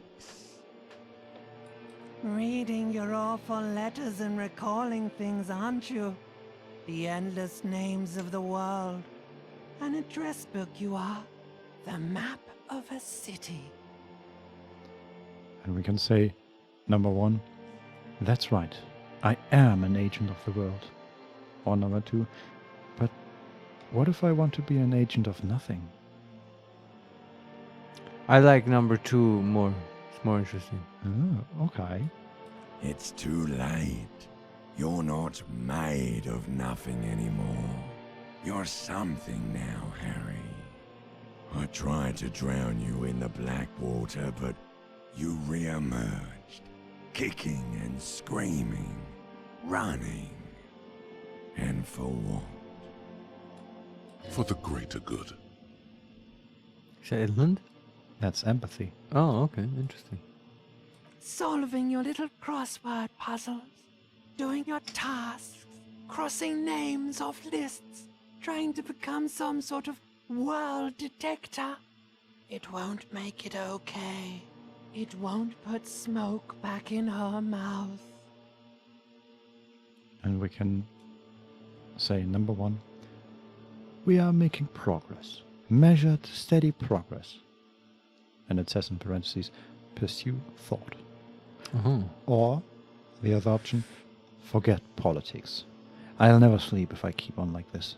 Reading your awful letters and recalling things, aren't you? The endless names of the world. An address book you are. The map of a city. And we can say, number 1, that's right. I am an agent of the world. Or number 2, but what if I want to be an agent of nothing? I like number 2 more. It's more interesting. Oh, okay. It's too late. You're not made of nothing anymore. You're something now, Harry. I tried to drown you in the black water, but you re-emerged, kicking and screaming, running. And for what? For the greater good. Is that Edmund? That's empathy. Oh, okay. Interesting. Solving your little crossword puzzles. Doing your tasks. Crossing names off lists. Trying to become some sort of world detector. It won't make it okay. It won't put smoke back in her mouth. And we can say, number 1, we are making progress. Measured, steady progress. And it says in parentheses, pursue thought. Or the other option, forget politics. I'll never sleep if I keep on like this.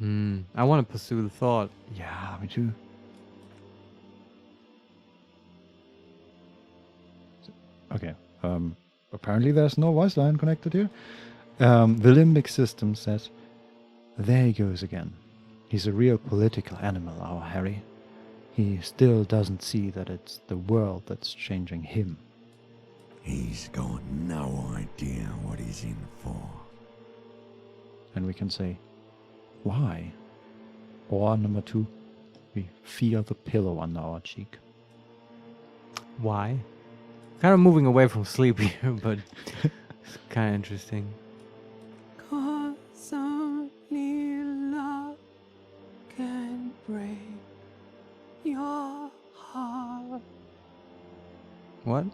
I want to pursue the thought. Yeah, me too. Okay. Apparently there's no voice line connected here. The limbic system says, there he goes again. He's a real political animal, our Harry. He still doesn't see that it's the world that's changing him. He's got no idea what he's in for. And we can say, why? Or number 2, we feel the pillow under our cheek. Why? Kind of moving away from sleep here, but it's kind of interesting. 'Cause only love can break your heart. What?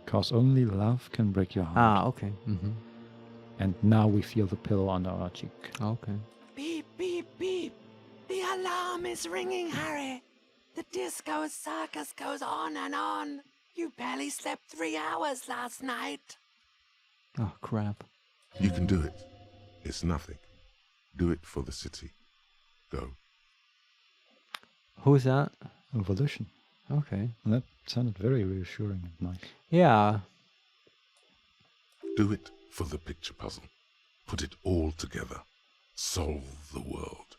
Because only love can break your heart. Ah, okay. And now we feel the pillow under our cheek. Okay. Beep, beep, beep. The alarm is ringing, Harry. The disco circus goes on and on. You barely slept 3 hours last night. Oh, crap. You can do it. It's nothing. Do it for the city. Go. Who's that? Evolution. Okay. And that sounded very reassuring and nice. Yeah. Do it for the picture puzzle. Put it all together. Solve the world.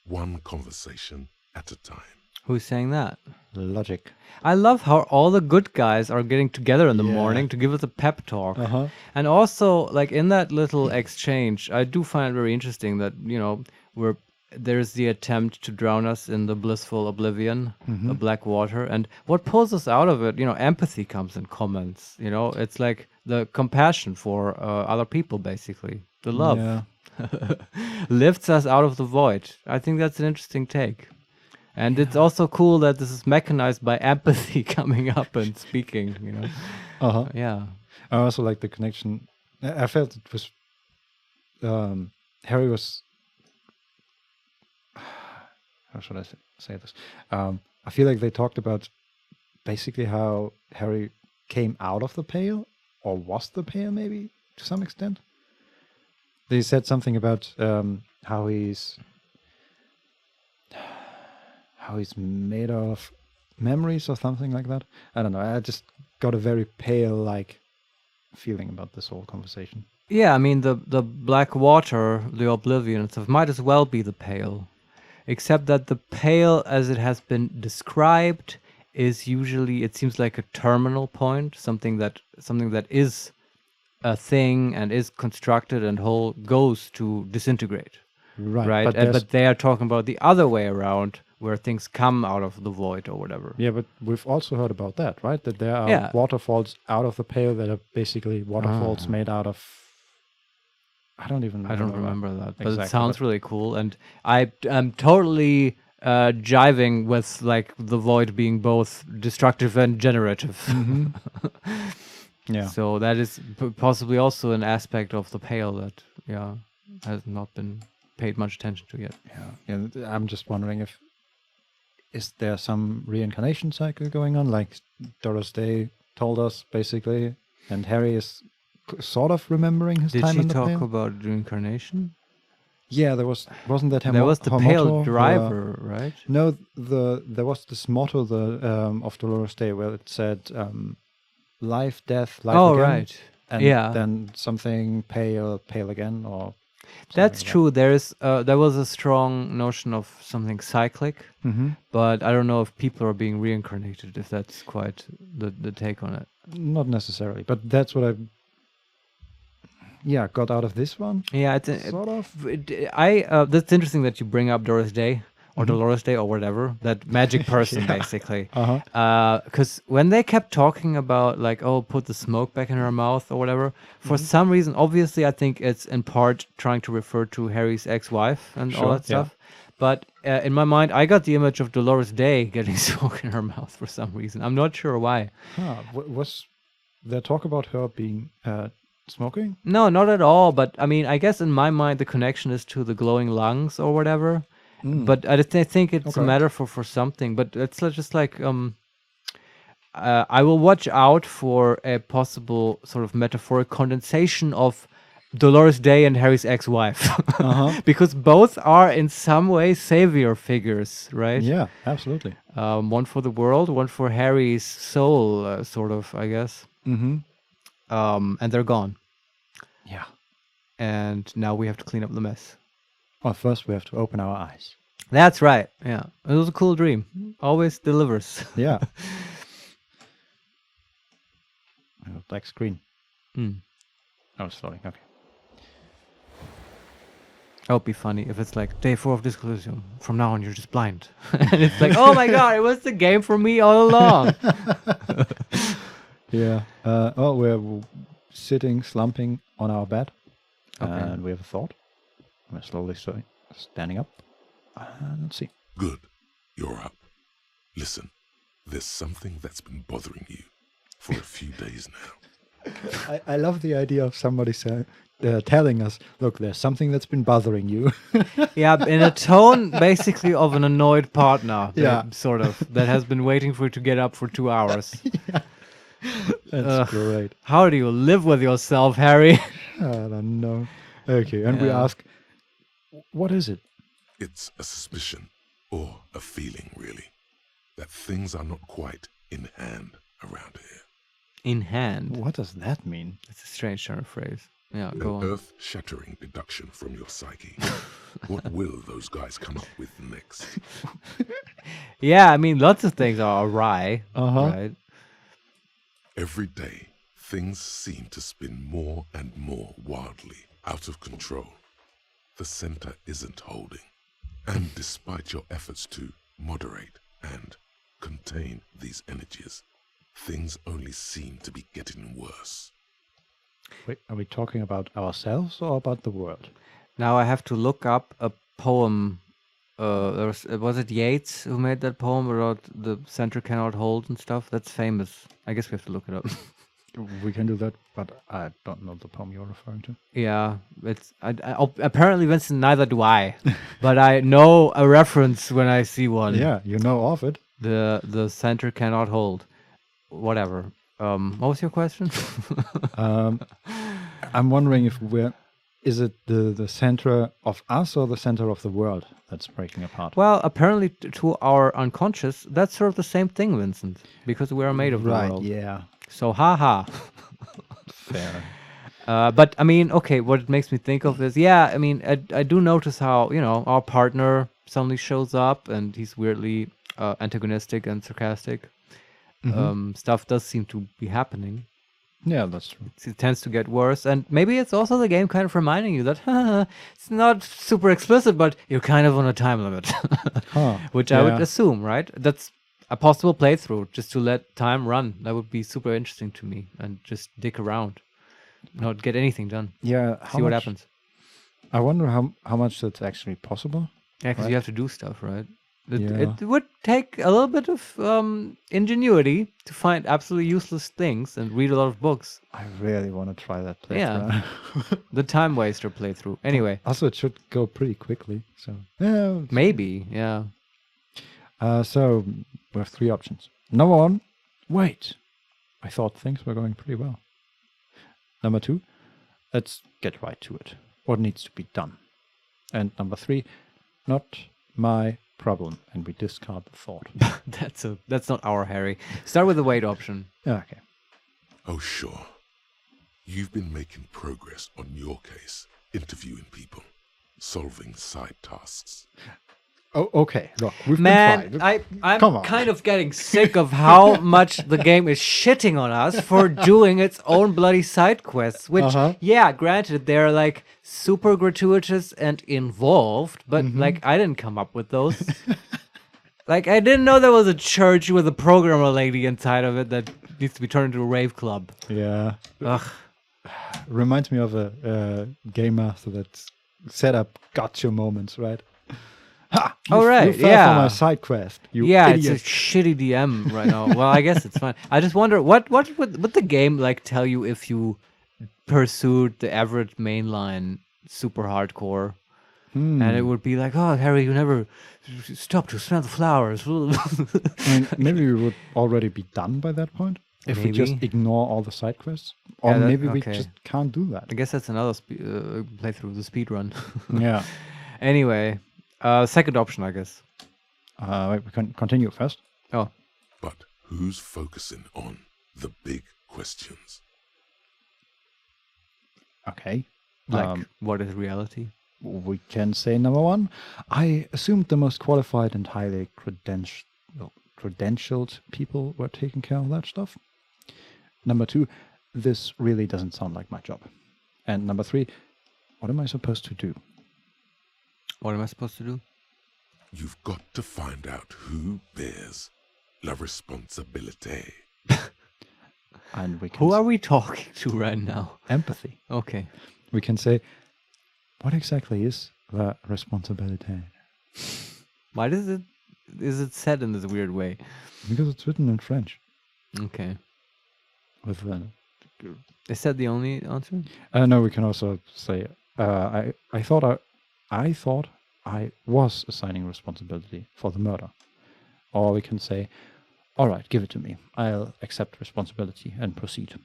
One conversation at a time. Who's saying that? Logic. I love how all the good guys are getting together in the Yeah. morning to give us a pep talk. Uh-huh. And also, like, in that little exchange, I do find it very interesting that, you know, there's the attempt to drown us in the blissful oblivion, the black water. And what pulls us out of it, you know, empathy comes in comments. You know, it's like the compassion for other people, basically. The love Yeah. lifts us out of the void. I think that's an interesting take. And it's also cool that this is mechanized by empathy coming up and speaking, you know. Uh-huh. Yeah. I also like the connection. I felt it was Harry was, how should I say this? I feel like they talked about basically how Harry came out of the Pale, or was the Pale maybe, to some extent. They said something about how he's made of memories or something like that. I don't know. I just got a very Pale-like feeling about this whole conversation. Yeah, I mean, the black water, the oblivion and stuff, might as well be the Pale. Except that the Pale, as it has been described, is usually, it seems like a terminal point, something that is a thing and is constructed and whole goes to disintegrate. Right? But they are talking about the other way around, where things come out of the void or whatever. Yeah, but we've also heard about that, right? That there are waterfalls out of the Pale that are basically waterfalls made out of... I don't remember that, but exactly, it sounds really cool. And I am totally jiving with like the void being both destructive and generative. Yeah. So that is possibly also an aspect of the Pale that has not been paid much attention to yet. Yeah. I'm just wondering is there some reincarnation cycle going on, like Doris Day told us, basically, and Harry is sort of remembering his time in the Pale? Did she talk about reincarnation? Yeah, wasn't that there was the her Pale motto, driver, right? No, there was this motto of Dolores Day where it said life, death, life again. Right. And then something pale again, or... That's true. There was a strong notion of something cyclic, but I don't know if people are being reincarnated, if that's quite the take on it. Not necessarily, but that's what I got out of this one. Yeah, sort of. That's interesting that you bring up Doris Day or Dolores Day or whatever, that magic person basically. Because when they kept talking about like, oh, put the smoke back in her mouth or whatever, for some reason, obviously I think it's in part trying to refer to Harry's ex-wife and all that stuff. But in my mind, I got the image of Dolores Day getting smoke in her mouth for some reason. I'm not sure why. Huh. Was there talk about her being smoking? No, not at all. But I mean, I guess in my mind, the connection is to the glowing lungs or whatever. But I think it's a metaphor for something. But it's just like I will watch out for a possible sort of metaphoric condensation of Dolores Day and Harry's ex-wife, because both are in some way savior figures, right? Yeah, absolutely. One for the world, one for Harry's soul, sort of, I guess. Mm-hmm. And they're gone. Yeah. And now we have to clean up the mess. Well, first we have to open our eyes. That's right. Yeah, it was a cool dream. Always delivers. Yeah. Black screen. Oh, it's floating. Okay. That would be funny if it's like day 4 of this Elysium. From now on, you're just blind, and it's like, oh my god, it was the game for me all along. Yeah. We're sitting, slumping on our bed, and we have a thought. We're slowly standing up. Let's see. Good. You're up. Listen, there's something that's been bothering you for a few days now. I love the idea of somebody telling us, look, there's something that's been bothering you. Yeah, in a tone basically of an annoyed partner. Yeah. Sort of. That has been waiting for you to get up for 2 hours. Yeah. That's great. How do you live with yourself, Harry? I don't know. Okay, and we ask, what is it? It's a suspicion, or a feeling really, that things are not quite in hand around here. In hand? What does that mean? It's a strange turn of phrase. Yeah, go An on. earth-shattering deduction from your psyche. What will those guys come up with next? Yeah, I mean, lots of things are awry, right? Every day, things seem to spin more and more wildly, out of control. The center isn't holding. And despite your efforts to moderate and contain these energies, things only seem to be getting worse. Wait, are we talking about ourselves or about the world? Now I have to look up a poem. Was it Yeats who made that poem about the center cannot hold and stuff? That's famous. I guess we have to look it up. We can do that, but I don't know the poem you're referring to. Yeah, it's apparently, Vincent, neither do I. But I know a reference when I see one. Yeah, you know of it. The center cannot hold. Whatever. What was your question? I'm wondering if is it the center of us or the center of the world that's breaking apart? Well, apparently to our unconscious, that's sort of the same thing, Vincent, because we are made of the world. Yeah. So, haha. Fair. But I mean, okay, what it makes me think of is, yeah, I mean, I do notice how, our partner suddenly shows up and he's weirdly antagonistic and sarcastic. Stuff does seem to be happening. Yeah, that's true. It tends to get worse, and maybe it's also the game kind of reminding you that it's not super explicit, but you're kind of on a time limit, which I would assume, right? That's a possible playthrough, just to let time run. That would be super interesting to me, and just dick around, not get anything done. Yeah, see what happens. I wonder how much that's actually possible. Yeah, because you have to do stuff, right? It would take a little bit of ingenuity to find absolutely useless things and read a lot of books. I really want to try that playthrough. Yeah, the time waster playthrough. Anyway. Also, it should go pretty quickly. So yeah, maybe, yeah. So we have 3 options. Number 1, wait. I thought things were going pretty well. Number 2, let's get right to it. What needs to be done? And number 3, not my problem, and we discard the thought. That's not our Harry. Start with the wait option. Okay. Oh, sure. You've been making progress on your case, interviewing people, solving side tasks. Oh, okay. Look, we've been tried. I'm kind of getting sick of how much the game is shitting on us for doing its own bloody side quests, which, yeah, granted, they're like super gratuitous and involved, but like I didn't come up with those. Like I didn't know there was a church with a programmer lady inside of it that needs to be turned into a rave club. Yeah. Ugh. Reminds me of a game master that's set up gotcha moments, right? Ha! Oh, right, You fell for my yeah. side quest. You Yeah, idiot. it's a shitty DM right now. Well, I guess it's fine. I just wonder what would the game like tell you if you pursued the average mainline super hardcore, and it would be like, oh, Harry, you never stop to smell the flowers. I mean, maybe we would already be done by that point if we just Maybe. ignore all the side quests, or Yeah, maybe we okay. just can't do that. I guess that's another playthrough, the speed run. Yeah. Anyway, second option, I guess. Wait, we can continue first. Oh, But who's focusing on the big questions? Okay. like what is reality? We can say number one. I assumed the most qualified and highly credentialed people were taking care of that stuff. Number two, this really doesn't sound like my job. And number three, what am I supposed to do? What am I supposed to do? You've got to find out who bears la responsabilité. And we can Who are we talking to right now? empathy. Okay. We can say, what exactly is the responsibility? Why is it said in this weird way? Because it's written in French. Okay. With Is that the only answer? no, we can also say, I thought I was assigning responsibility for the murder. Or we can say, all right, give it to me. I'll accept responsibility and proceed.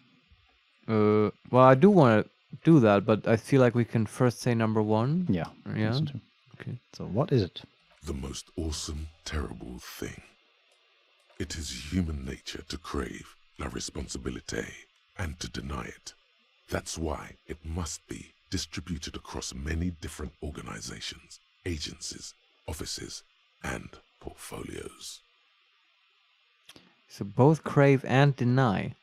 Well, I do want to do that, but I feel like we can first say number one. Yeah. Yeah? listen to. Okay. So what is it? The most awesome, terrible thing. It is human nature to crave la responsabilité and to deny it. That's why it must be distributed across many different organizations, agencies, offices, and portfolios. So Both crave and deny.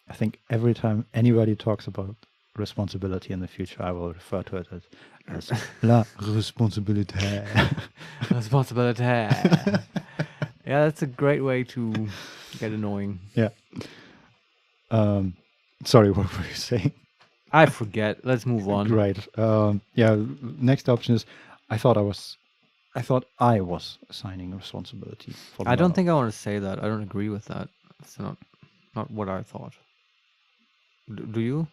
I think every time anybody talks about responsibility in the future, I will refer to it as la responsabilité. Responsibility. Yeah, that's a great way to get annoying. Yeah. Sorry, what were you saying? I forget. Let's move on. Right. Yeah. Next option is, I thought I was assigning responsibility for. The I don't murder. think I want to say that. I don't agree with that. It's not what I thought. Do you?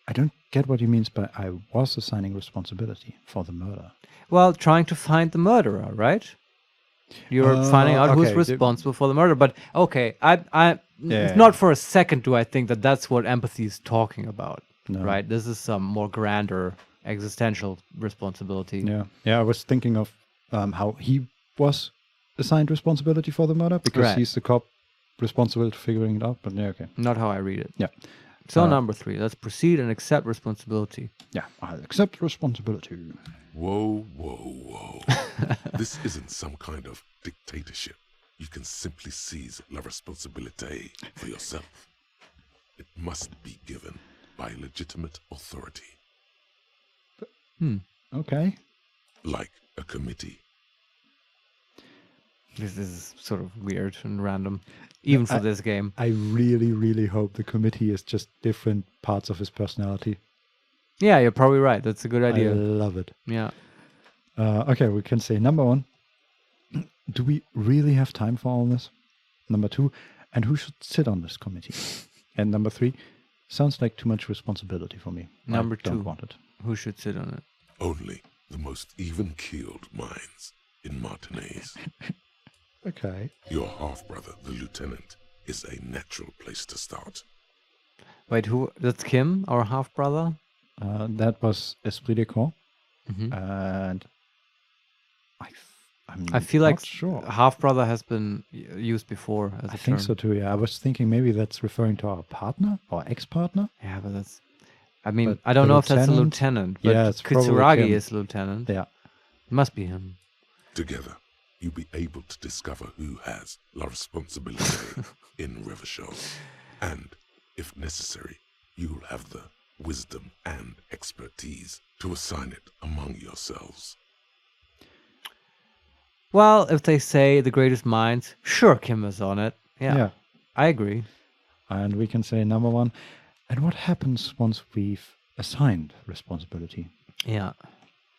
I don't get what he means by I was assigning responsibility for the murder. Well, trying to find the murderer, right? You're finding out who's okay. responsible for the murder. But okay, Yeah. not for a second do I think that that's what empathy is talking about, No. right? This is some more grander existential responsibility. Yeah. Yeah. I was thinking of how he was assigned responsibility for the murder because Right. he's the cop responsible for figuring it out. But yeah, okay. Not how I read it. Yeah. So number 3, let's proceed and accept responsibility. Yeah. I'll accept responsibility. Whoa, whoa, whoa. This isn't some kind of dictatorship. You can simply seize la responsabilité for yourself. It must be given by legitimate authority, Okay. like a committee. This is sort of weird and random, even for this game. I really, really hope the committee is just different parts of his personality. Yeah, you're probably right. That's a good idea. I love it. Yeah. Okay, we can say number 1. Do we really have time for all this? Number 2, and who should sit on this committee? And number 3, sounds like too much responsibility for me. Number I don't 2. want it. Who should sit on it? Only the most even-keeled minds in Martinez. Okay. Your half-brother, the lieutenant, is a natural place to start. Wait, who? That's Kim, our half brother. That was Esprit de Corps. Mhm. And I'm I feel not like sure. half brother has been used before as a I think term. so too, yeah. I was thinking maybe that's referring to our partner or ex-partner. Yeah, but that's. I mean, But I don't the know if that's a lieutenant? lieutenant, but Yeah, it's probably Kitsuragi Kim. is lieutenant. Yeah. It must be him. Together, you'll be able to discover who has la responsabilité in Revachol. And, if necessary, you'll have the wisdom and expertise to assign it among yourselves. Well, if they say the greatest minds, sure, Kim is on it. Yeah, I agree. And we can say number 1. And what happens once we've assigned responsibility? Yeah.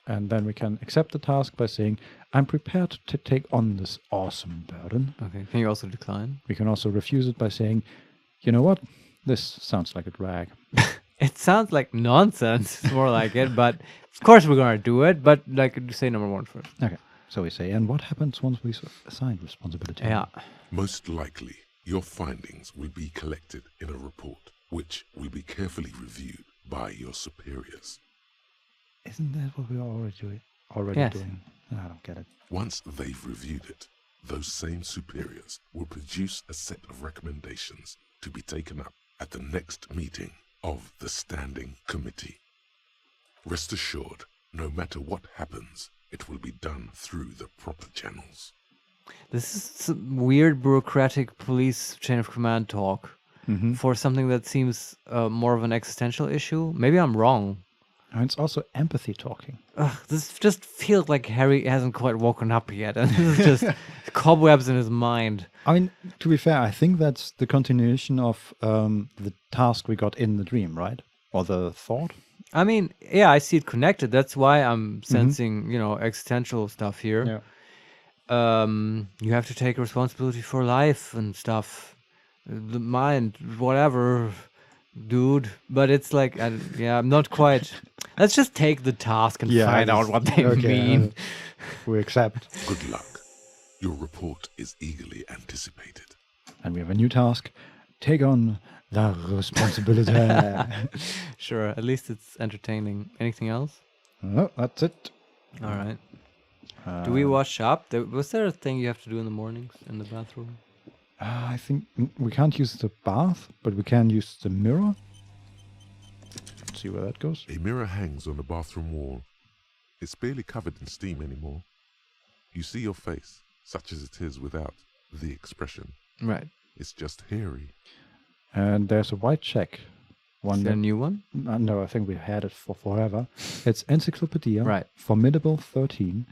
And then we can accept the task by saying, I'm prepared to take on this awesome burden. Okay. Can you also decline? We can also refuse it by saying, you know what? This sounds like a drag. It sounds like nonsense. It's more like it, but of course we're gonna do it. But like, say number 1 first. Okay. So we say, and what happens once we assign responsibility? Yeah. Most likely, your findings will be collected in a report, which will be carefully reviewed by your superiors. Isn't that what we're already Yes. doing? I don't get it. Once they've reviewed it, those same superiors will produce a set of recommendations to be taken up at the next meeting of the Standing Committee. Rest assured, no matter what happens, it will be done through the proper channels. This is some weird bureaucratic police chain of command talk for something that seems more of an existential issue. Maybe I'm wrong. And it's also empathy talking. Ugh, this just feels like Harry hasn't quite woken up yet, and this is just cobwebs in his mind. I mean, to be fair, I think that's the continuation of the task we got in the dream, right? Or the thought? I mean, yeah, I see it connected. That's why I'm sensing, existential stuff here. You have to take responsibility for life and stuff. The mind, whatever, dude. But it's like, I'm not quite. Let's just take the task and find out what they mean. We accept. Good luck. Your report is eagerly anticipated. And we have a new task. Take on the responsibility. Sure, at least it's entertaining. Anything else? No, that's it. All right. Do we wash up? Was there a thing you have to do in the mornings in the bathroom? I think we can't use the bath, but we can use the mirror. Let's see where that goes. A mirror hangs on the bathroom wall. It's barely covered in steam anymore. You see your face, such as it is without the expression. Right. It's just hairy. And there's a white check. Is there a new one? No, I think we've had it for forever. It's Encyclopedia. Right. Formidable 13.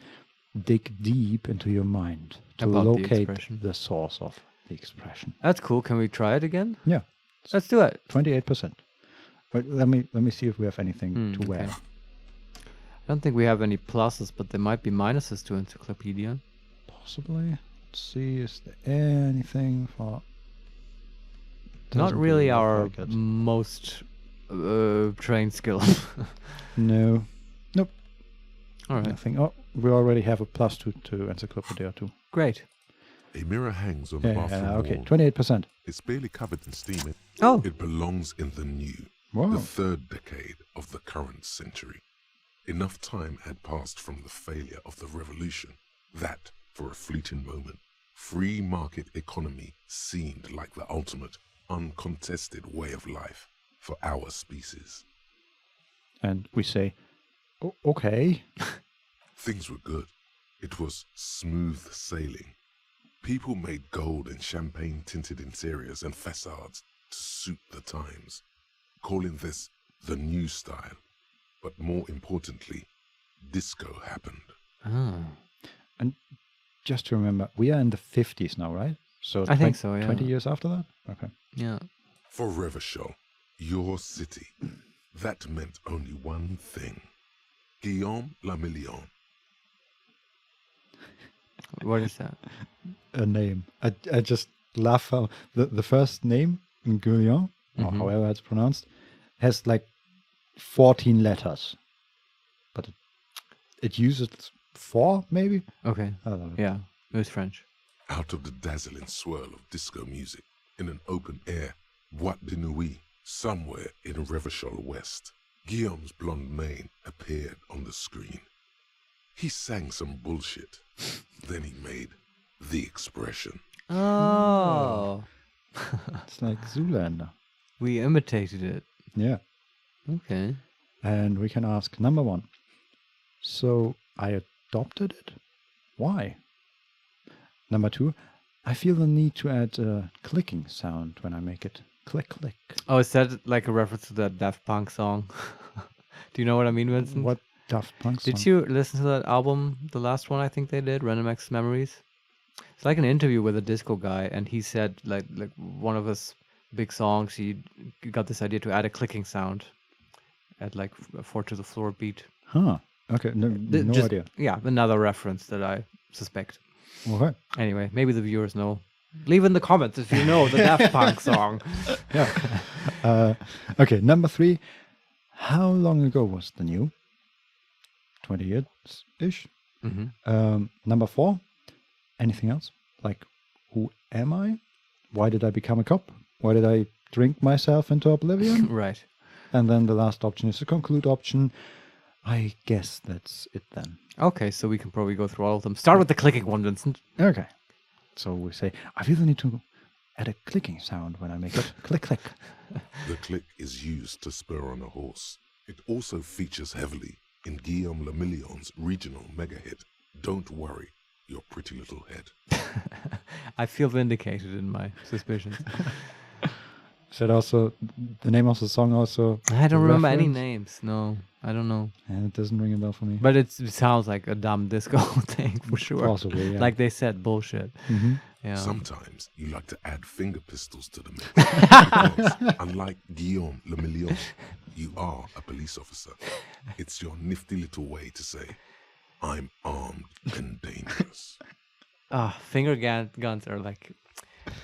Dig deep into your mind to About the locate expression. the source of the expression. That's cool. Can we try it again? Yeah, Let's do it. 28%. But let me see if we have anything to wear. Okay. I don't think we have any pluses, but there might be minuses to Encyclopedia. Possibly. Let's see. Is there anything for? Not Doesn't really look our like it. most trained skill. No. Nope. All right. Nothing. Oh, we already have a plus to Encyclopedia too. Great. A mirror hangs on the bathroom Okay. wall. 28%. It's barely covered in steam. Oh. It belongs in the new, Wow. the third decade of the current century. Enough time had passed from the failure of the revolution that, for a fleeting moment, free market economy seemed like the ultimate, uncontested way of life for our species. And we say, okay. Things were good. It was smooth sailing. People made gold and champagne-tinted interiors and facades to suit the times, calling this the new style. But more importantly, disco happened. Oh. And just to remember, we are in the 50s now, right? So I think so, yeah. 20 years after that? Okay. Yeah. For Revachol, your city, that meant only one thing. Guillaume la Million. What is that? A name. I just laugh how the first name, Guillaume, or however it's pronounced, has like 14 letters. But it uses 4, maybe? Okay. I don't know. Yeah. It was French. Out of the dazzling swirl of disco music, in an open air, Boîte de Nuit, somewhere in Revachol West, Guillaume's blonde mane appeared on the screen. He sang some bullshit. Then he made the expression. Oh. It's like Zoolander. We imitated it. Yeah. Okay. And we can ask number 1. So I adopted it? Why? Number 2, I feel the need to add a clicking sound when I make it. Click, click. Oh, is that like a reference to that Daft Punk song? Do you know what I mean, Vincent? What Daft Punk song? Did you listen to that album, the last one I think they did, Random Access Memories? It's like an interview with a disco guy, and he said like one of his big songs, he got this idea to add a clicking sound at like a 4 to the floor beat. Huh. Okay, no Just- idea. Yeah, another reference that I suspect. Okay. Anyway, maybe the viewers know. Leave in the comments if you know the Daft Punk song. Okay, number 3. How long ago was the new? 20 years-ish. Number 4. Anything else? Like, who am I? Why did I become a cop? Why did I drink myself into oblivion? Right. And then the last option is the conclude option. I guess that's it then. Okay, so we can probably go through all of them. Start with the clicking one, Vincent. Okay. So we say, I really need to add a clicking sound when I make it. Click, click. The click is used to spur on a horse. It also features heavily in Guillaume Le Million's regional mega hit, Don't Worry, Your Pretty Little Head. I feel vindicated in my suspicions. Is that also the name of the song also? I don't a remember any reference? names. No, I don't know. And it doesn't ring a bell for me. But it sounds like a dumb disco thing for sure. Possibly, yeah. Like they said, bullshit. Yeah. Sometimes you like to add finger pistols to the mix. Because, unlike Guillaume Le Million, you are a police officer. It's your nifty little way to say, I'm armed and dangerous. Finger guns are like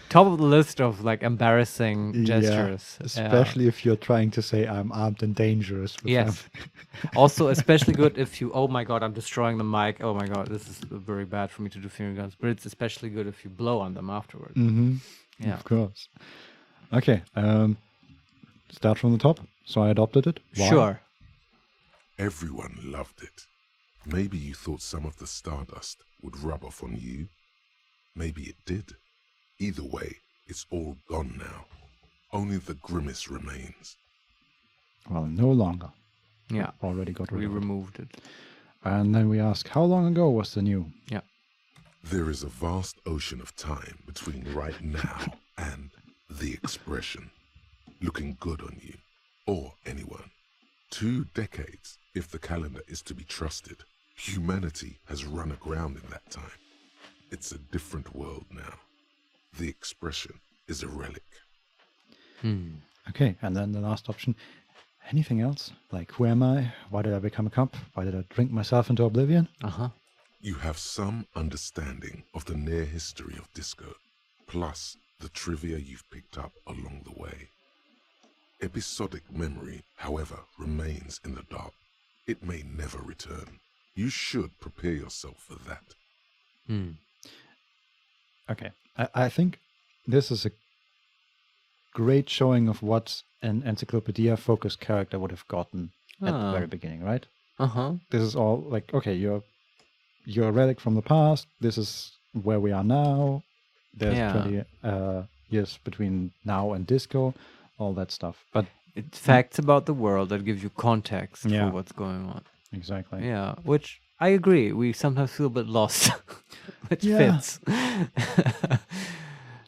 top of the list of like embarrassing gestures. Yeah, especially if you're trying to say I'm armed and dangerous. With Yes. Also, especially good if you, oh my God, I'm destroying the mic. Oh my God, this is very bad for me to do finger guns. But it's especially good if you blow on them afterwards. Yeah. Of course. Okay. Start from the top. So I adopted it. Why? Sure. Everyone loved it. Maybe you thought some of the stardust would rub off on you. Maybe it did. Either way, it's all gone now. Only the grimace remains. Well, no longer. Yeah. Already got rid We of it. removed it. And then we ask, how long ago was the new? Yeah. There is a vast ocean of time between right now and the expression, looking good on you, or anyone. 2 decades, if the calendar is to be trusted. Humanity has run aground in that time. It's a different world now. The expression is a relic. Okay, and then the last option. Anything else? Like, who am I? Why did I become a cop? Why did I drink myself into oblivion? You have some understanding of the near history of disco, plus the trivia you've picked up along the way. Episodic memory, however, remains in the dark. It may never return. You should prepare yourself for that. Okay, I think this is a great showing of what an encyclopedia-focused character would have gotten at the very beginning, right? This is all like, okay, you're a relic from the past. This is where we are now. There's 20 years between now and disco, all that stuff. But It's facts about the world that give you context Yeah. for what's going on. exactly. Yeah, which I agree. We sometimes feel a bit lost, which Yeah. fits.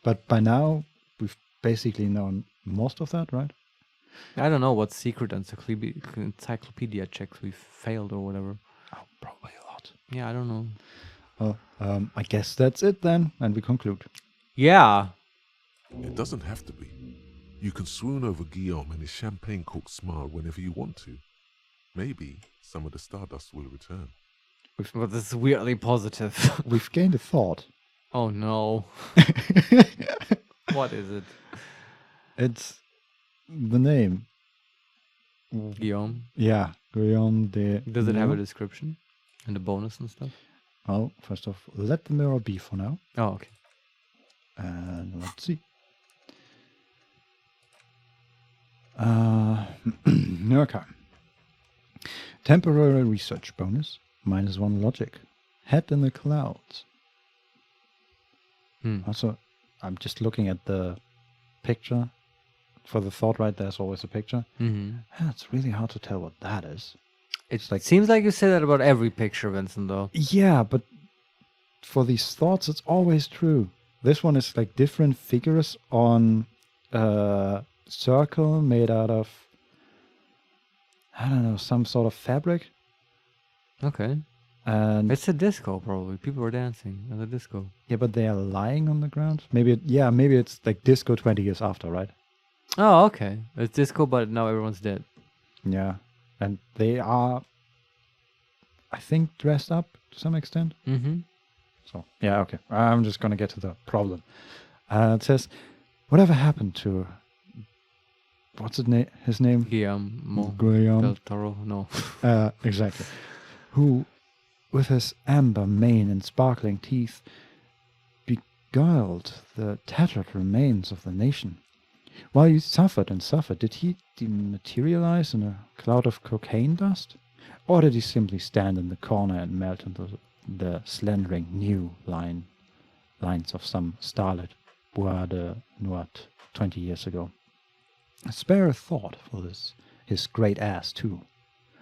But by now, we've basically known most of that, right? I don't know what secret encyclopedia checks we failed or whatever. Oh, probably a lot. Yeah, I don't know. Well, I guess that's it then, and we conclude. Yeah. It doesn't have to be. You can swoon over Guillaume and his champagne-corked smile whenever you want to. Maybe some of the stardust will return. But this is weirdly positive. We've gained a thought. Oh no. What is it? It's the name. Guillaume? Yeah, Guillaume de... Does it have a No. description? And a bonus and stuff? Well, first off, let the mirror be for now. Oh, okay. And let's see. Okay. Temporary research bonus, -1 logic. Head in the clouds. Also, I'm just looking at the picture. For the thought, right, there's always a picture. It's really hard to tell what that is. It seems like you say that about every picture, Vincent, though. Yeah, but for these thoughts, it's always true. This one is like different figures on a circle made out of, I don't know, some sort of fabric. Okay. And It's a disco, probably. People are dancing at the disco. yeah, but they are lying on the ground. Maybe it's like disco 20 years after, right? Oh, okay. It's disco, but now everyone's dead. Yeah, and they are I think, dressed up to some extent. Mm-hmm. So, yeah, okay. I'm just going to get to the problem. It says, whatever happened to... What's his name? Guillermo Guillaume. del Toro. No. Exactly. Who, with his amber mane and sparkling teeth, beguiled the tattered remains of the nation. While you suffered and suffered, did he dematerialize in a cloud of cocaine dust? Or did he simply stand in the corner and melt into the slendering new lines of some starlit Bois de Nuit 20 years ago? Spare a thought for this, his great ass too.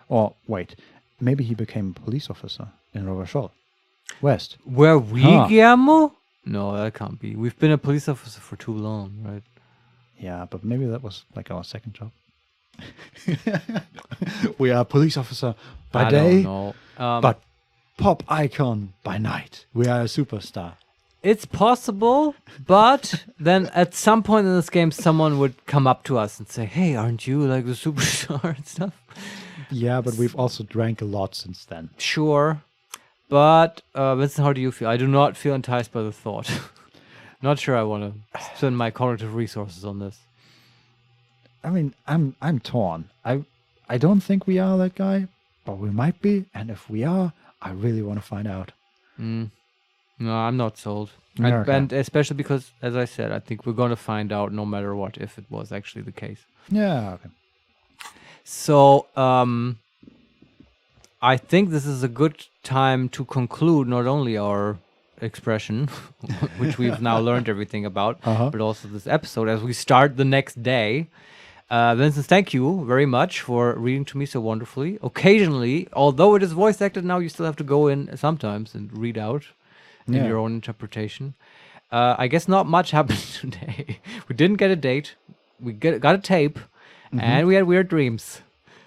Or, wait, maybe he became a police officer in Rochelle. West. Were we Huh. Guillermo? No, that can't be. We've been a police officer for too long, right? Yeah, but maybe that was like our second job. We are a police officer by I day, don't know. but pop icon by night. We are a superstar. It's possible, but then at some point in this game, someone would come up to us and say, "Hey, aren't you like the superstar and stuff?" Yeah, but we've also drank a lot since then. Sure, but Vincent, how do you feel? I do not feel enticed by the thought. Not sure I want to spend my cognitive resources on this. I mean, I'm torn. I don't think we are that guy, but we might be, and if we are, I really want to find out. No, I'm not sold. Yeah, okay. And especially because, as I said, I think we're going to find out no matter what if it was actually the case. Yeah, okay. So, I think this is a good time to conclude not only our expression, which we've now learned everything about, but also this episode as we start the next day. Vincent, thank you very much for reading to me so wonderfully. Occasionally, although it is voice acted now, you still have to go in sometimes and read out in Yeah. your own interpretation. I guess not much happened today. We didn't get a date. We got a tape, and we had weird dreams.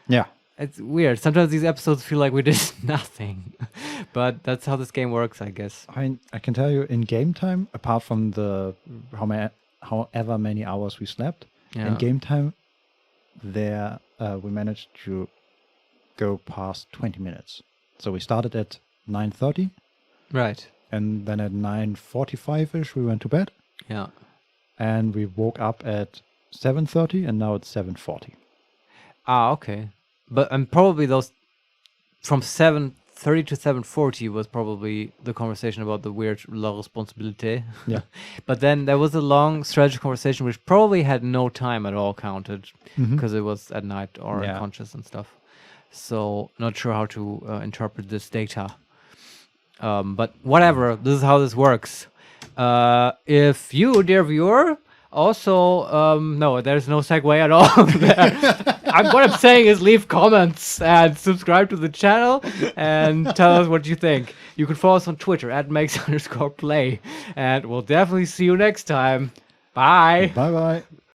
Yeah. It's weird. Sometimes these episodes feel like we did nothing, but that's how this game works, I guess. I mean, I can tell you in game time, apart from the however many hours we slept, Yeah. in game time, there we managed to go past 20 minutes. So we started at 9:30, Right. and then at 9:45ish we went to bed, Yeah. and we woke up at 7:30, and now it's 7:40. Ah, okay. But probably those from 7:30 to 7:40 was probably the conversation about the weird la responsabilité. Yeah. But then there was a long stretch of conversation which probably had no time at all counted because it was at night or Yeah. unconscious and stuff. So not sure how to interpret this data. But whatever, this is how this works. If you, dear viewer, also, no, there's no segue at all there. What I'm saying is leave comments and subscribe to the channel and tell us what you think. You can follow us on Twitter at @makes_play. And we'll definitely see you next time. Bye. Bye bye.